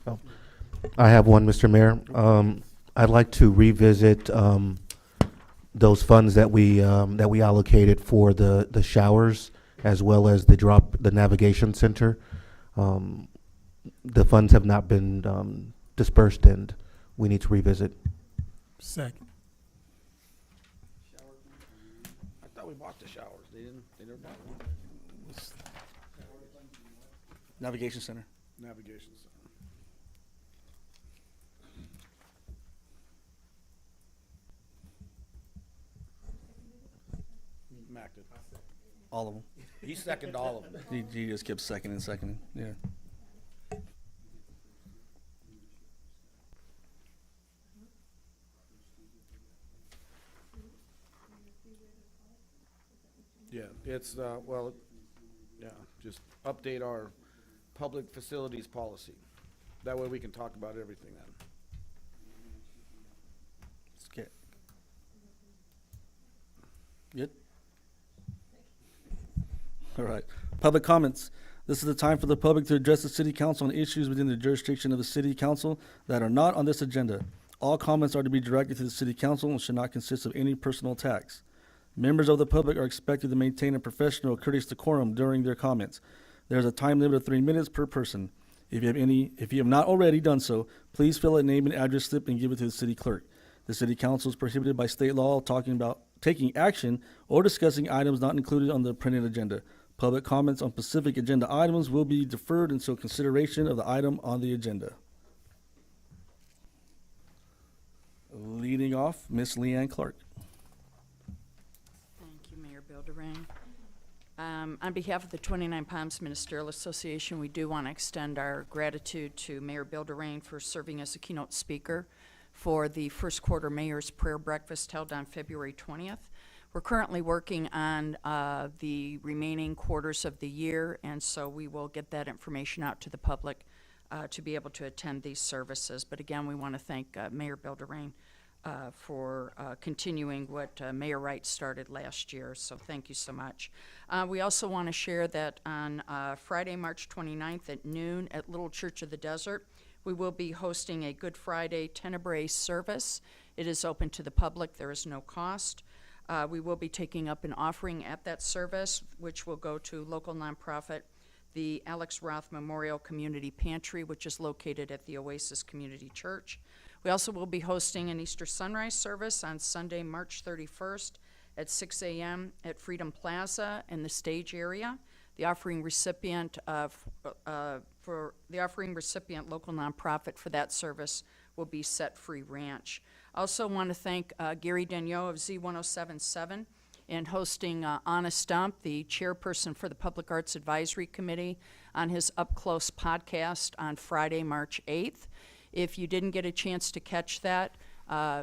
Oh, I have one, Mr. Mayor. I'd like to revisit those funds that we allocated for the showers, as well as the navigation center. The funds have not been dispersed, and we need to revisit. Second. I thought we bought the showers. They never bought one. Navigation center. Navigation center. Mac did. All of them. He seconded all of them. He just kept seconding. Yeah. Yeah, it's, just update our public facilities policy. That way we can talk about everything then. Okay. Good? All right. Public comments. This is the time for the public to address the city council on issues within the jurisdiction of the city council that are not on this agenda. All comments are to be directed to the city council and should not consist of any personal attacks. Members of the public are expected to maintain a professional, courteous decorum during their comments. There is a time limit of 3 minutes per person. If you have not already done so, please fill a name and address slip and give it to the city clerk. The city council is prohibited by state law taking action or discussing items not included on the printed agenda. Public comments on specific agenda items will be deferred until consideration of the item on the agenda. Leading off, Ms. Leanne Clark. Thank you, Mayor Bilderrain. On behalf of the 29 Palms Ministerial Association, we do want to extend our gratitude to Mayor Bilderrain for serving as a keynote speaker for the first quarter Mayor's Prayer Breakfast held on February 20th. We're currently working on the remaining quarters of the year, and so we will get that information out to the public to be able to attend these services. But again, we want to thank Mayor Bilderrain for continuing what Mayor Wright started last year, so thank you so much. We also want to share that on Friday, March 29th at noon at Little Church of the Desert, we will be hosting a Good Friday Tenebrae service. It is open to the public. There is no cost. We will be taking up an offering at that service, which will go to local nonprofit, the Alex Roth Memorial Community Pantry, which is located at the Oasis Community Church. We also will be hosting an Easter sunrise service on Sunday, March 31st at 6 a.m. at Freedom Plaza in the stage area. The offering recipient for the offering recipient local nonprofit for that service will be Set Free Ranch. I also want to thank Gary Daigneault of Z1077 in hosting Anna Stump, the chairperson for the Public Arts Advisory Committee, on his Up Close podcast on Friday, March 8th. If you didn't get a chance to catch that,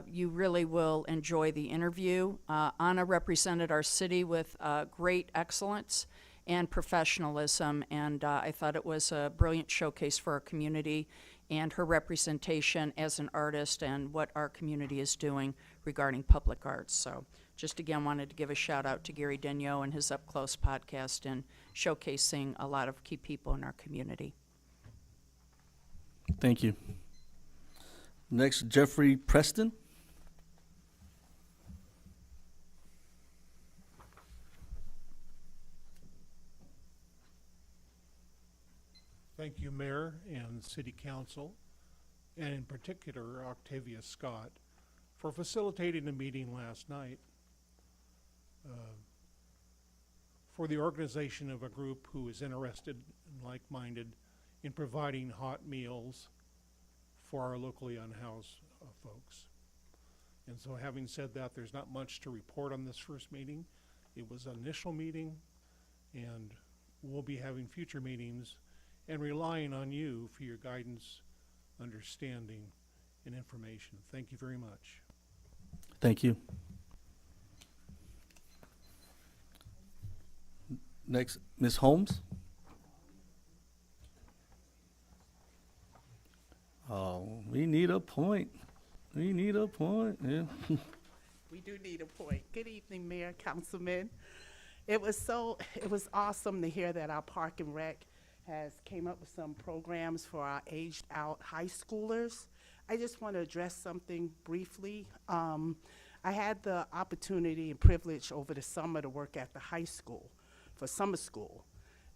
you really will enjoy the interview. Anna represented our city with great excellence and professionalism, and I thought it was a brilliant showcase for our community and her representation as an artist and what our community is doing regarding public arts. So just again wanted to give a shout out to Gary Daigneault and his Up Close podcast and showcasing a lot of key people in our community. Thank you. Next, Jeffrey Preston. Thank you, Mayor and City Council, and in particular Octavia Scott, for facilitating the meeting last night for the organization of a group who is interested and like-minded in providing hot meals for our locally unhoused folks. And so having said that, there's not much to report on this first meeting. It was an initial meeting, and we'll be having future meetings and relying on you for your guidance, understanding, and information. Thank you very much. Thank you. Next, Ms. Holmes. Oh, we need a point. We need a point. Yeah. We do need a point. Good evening, Mayor, Councilman. It was awesome to hear that our Park and Rec has came up with some programs for our aged out high schoolers. I just want to address something briefly. I had the opportunity and privilege over the summer to work at the high school for summer school.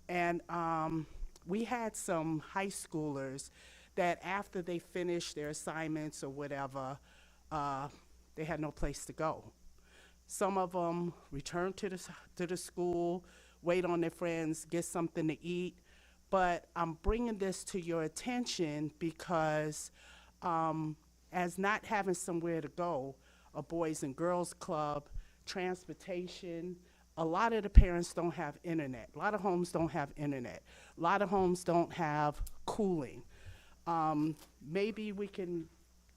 And we had some high schoolers that after they finished their assignments or whatever, they had no place to go. Some of them returned to the school, wait on their friends, get something to eat. But I'm bringing this to your attention because as not having somewhere to go, a Boys and Girls Club, transportation, a lot of the parents don't have internet. A lot of homes don't have internet. A lot of homes don't have cooling. Maybe we can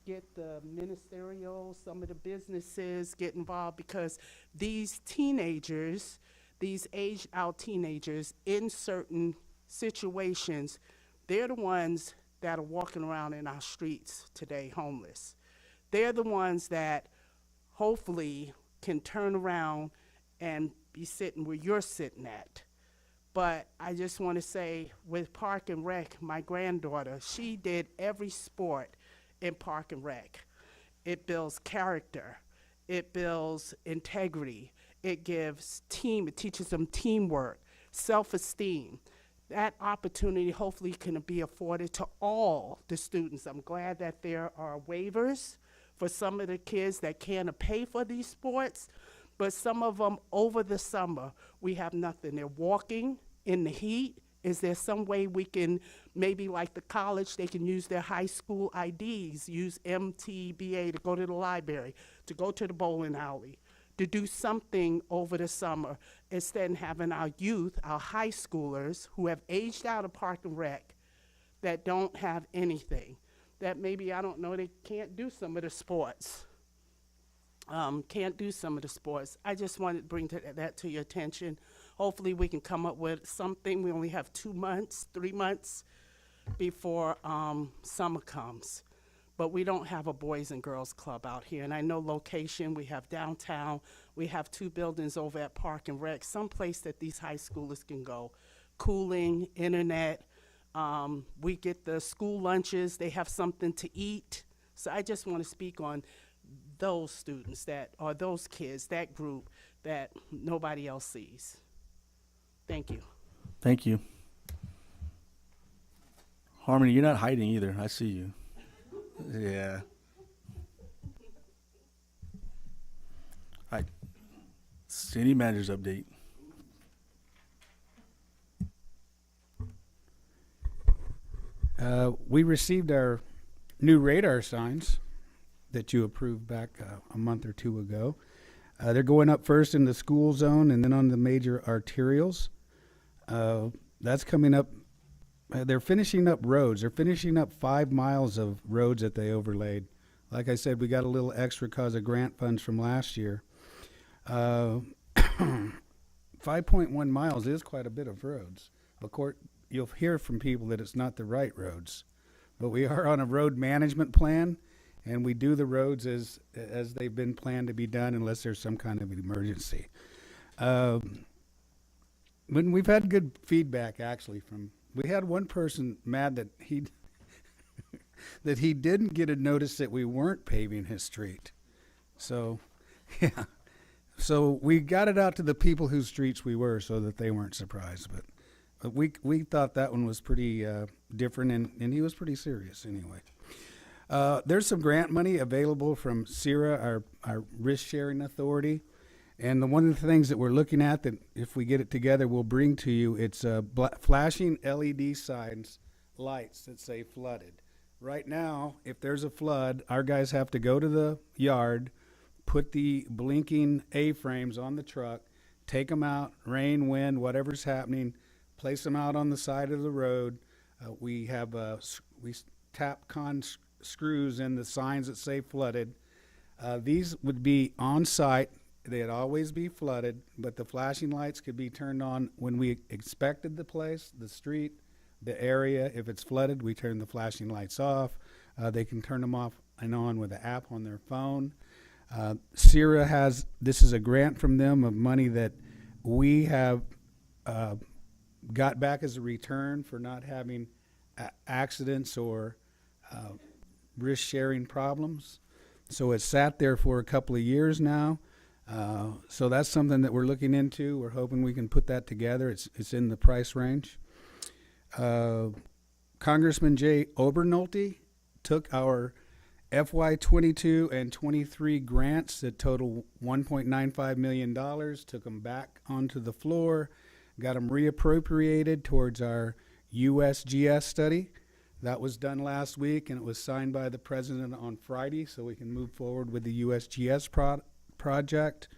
get the ministerial, some of the businesses get involved, because these teenagers, these aged out teenagers in certain situations, they're the ones that are walking around in our streets today homeless. They're the ones that hopefully can turn around and be sitting where you're sitting at. But I just want to say, with Park and Rec, my granddaughter, she did every sport in Park and Rec. It builds character. It builds integrity. It gives it teaches them teamwork, self-esteem. That opportunity hopefully can be afforded to all the students. I'm glad that there are waivers for some of the kids that can't pay for these sports, but some of them over the summer, we have nothing. They're walking in the heat. Is there some way we can, maybe like the college, they can use their high school IDs, use MTBA to go to the library, to go to the bowling alley, to do something over the summer, instead of having our youth, our high schoolers who have aged out of Park and Rec, that don't have anything, that maybe, I don't know, they can't do some of the sports. Can't do some of the sports. I just wanted to bring that to your attention. Hopefully we can come up with something. We only have 2 months, 3 months before summer comes. But we don't have a Boys and Girls Club out here. And I know location, we have downtown, we have 2 buildings over at Park and Rec, someplace that these high schoolers can go. Cooling, internet, we get the school lunches, they have something to eat. So I just want to speak on those students that, or those kids, that group that nobody else sees. Thank you. Thank you. Harmony, you're not hiding either. I see you. Yeah. All right. City manager's update. We received our new radar signs that you approved back a month or two ago. They're going up first in the school zone and then on the major arterials. That's coming up. They're finishing up roads. They're finishing up 5 miles of roads that they overlaid. Like I said, we got a little extra because of grant funds from last year. 5.1 miles is quite a bit of roads. Of course, you'll hear from people that it's not the right roads. But we are on a road management plan, and we do the roads as they've been planned to be done unless there's some kind of an emergency. When we've had good feedback, actually, we had one person mad that he didn't get a notice that we weren't paving his street. So, yeah. So we got it out to the people whose streets we were so that they weren't surprised. But we thought that one was pretty different, and he was pretty serious anyway. There's some grant money available from CIRA, our risk-sharing authority. And one of the things that we're looking at that if we get it together, we'll bring to you, it's flashing LED signs, lights that say flooded. Right now, if there's a flood, our guys have to go to the yard, put the blinking A-frames on the truck, take them out, rain, wind, whatever's happening, place them out on the side of the road. We tap screws in the signs that say flooded. These would be on site. They'd always be flooded, but the flashing lights could be turned on when we inspected the place, the street, the area. If it's flooded, we turn the flashing lights off. They can turn them off and on with the app on their phone. CIRA this is a grant from them of money that we have got back as a return for not having accidents or risk-sharing problems. So it's sat there for a couple of years now. So that's something that we're looking into. We're hoping we can put that together. It's in the price range. Congressman Jay Obernolte took our FY22 and 23 grants that total $1.95 million, took them back onto the floor, got them reappropriated towards our USGS study. That was done last week, and it was signed by the president on Friday, so we can move forward with the USGS project.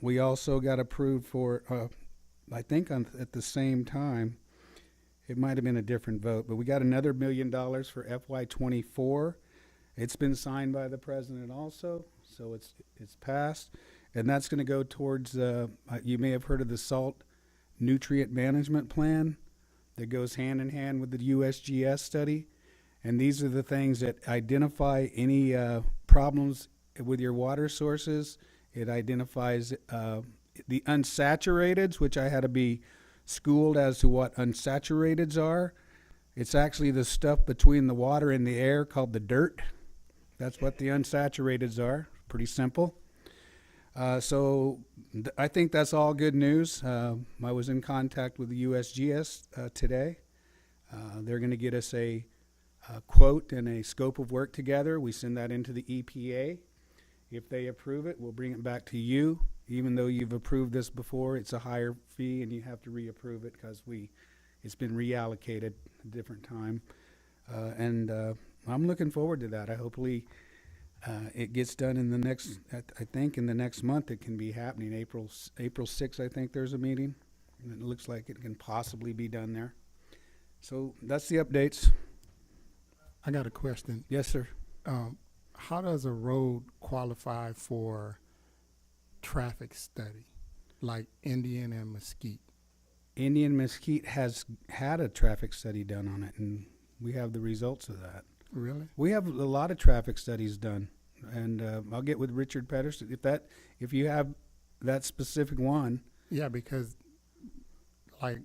We also got approved for, I think at the same time, it might have been a different vote, but we got another $1 million for FY24. It's been signed by the president also, so it's passed. And that's going to go towards, you may have heard of the salt nutrient management plan that goes hand in hand with the USGS study. And these are the things that identify any problems with your water sources. It identifies the unsaturateds, which I had to be schooled as to what unsaturateds are. It's actually the stuff between the water and the air called the dirt. That's what the unsaturateds are. Pretty simple. So I think that's all good news. I was in contact with the USGS today. They're going to get us a quote and a scope of work together. We send that into the EPA. If they approve it, we'll bring it back to you. Even though you've approved this before, it's a higher fee and you have to reapprove it because it's been reallocated a different time. And I'm looking forward to that. Hopefully it gets done in the next, I think in the next month it can be happening. April 6th, I think there's a meeting. And it looks like it can possibly be done there. So that's the updates. I got a question. Yes, sir. How does a road qualify for traffic study, like Indian and Mesquite? Indian Mesquite has had a traffic study done on it, and we have the results of that. Really? We have a lot of traffic studies done, and I'll get with Richard Pedersen if you have that specific one. Yeah, because like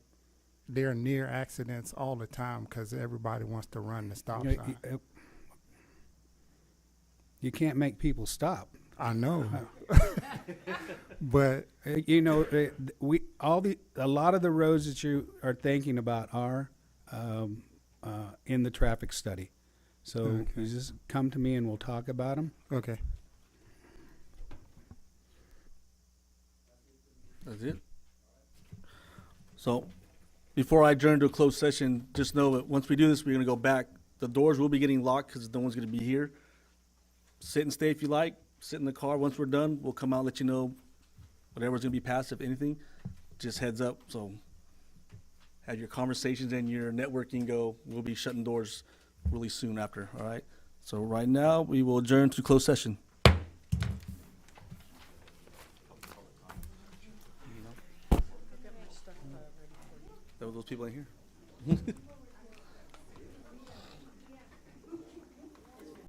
they're near accidents all the time because everybody wants to run the stop sign. You can't make people stop. I know, but you know, a lot of the roads that you are thinking about are in the traffic study. So you just come to me and we'll talk about them. Okay. That's it. So before I adjourn to a closed session, just know that once we do this, we're gonna go back. The doors will be getting locked because no one's gonna be here. Sit and stay if you like. Sit in the car. Once we're done, we'll come out and let you know whatever's gonna be passed, if anything. Just heads up. So have your conversations and your networking go. We'll be shutting doors really soon after. All right. So right now, we will adjourn to closed session. That were those people in here.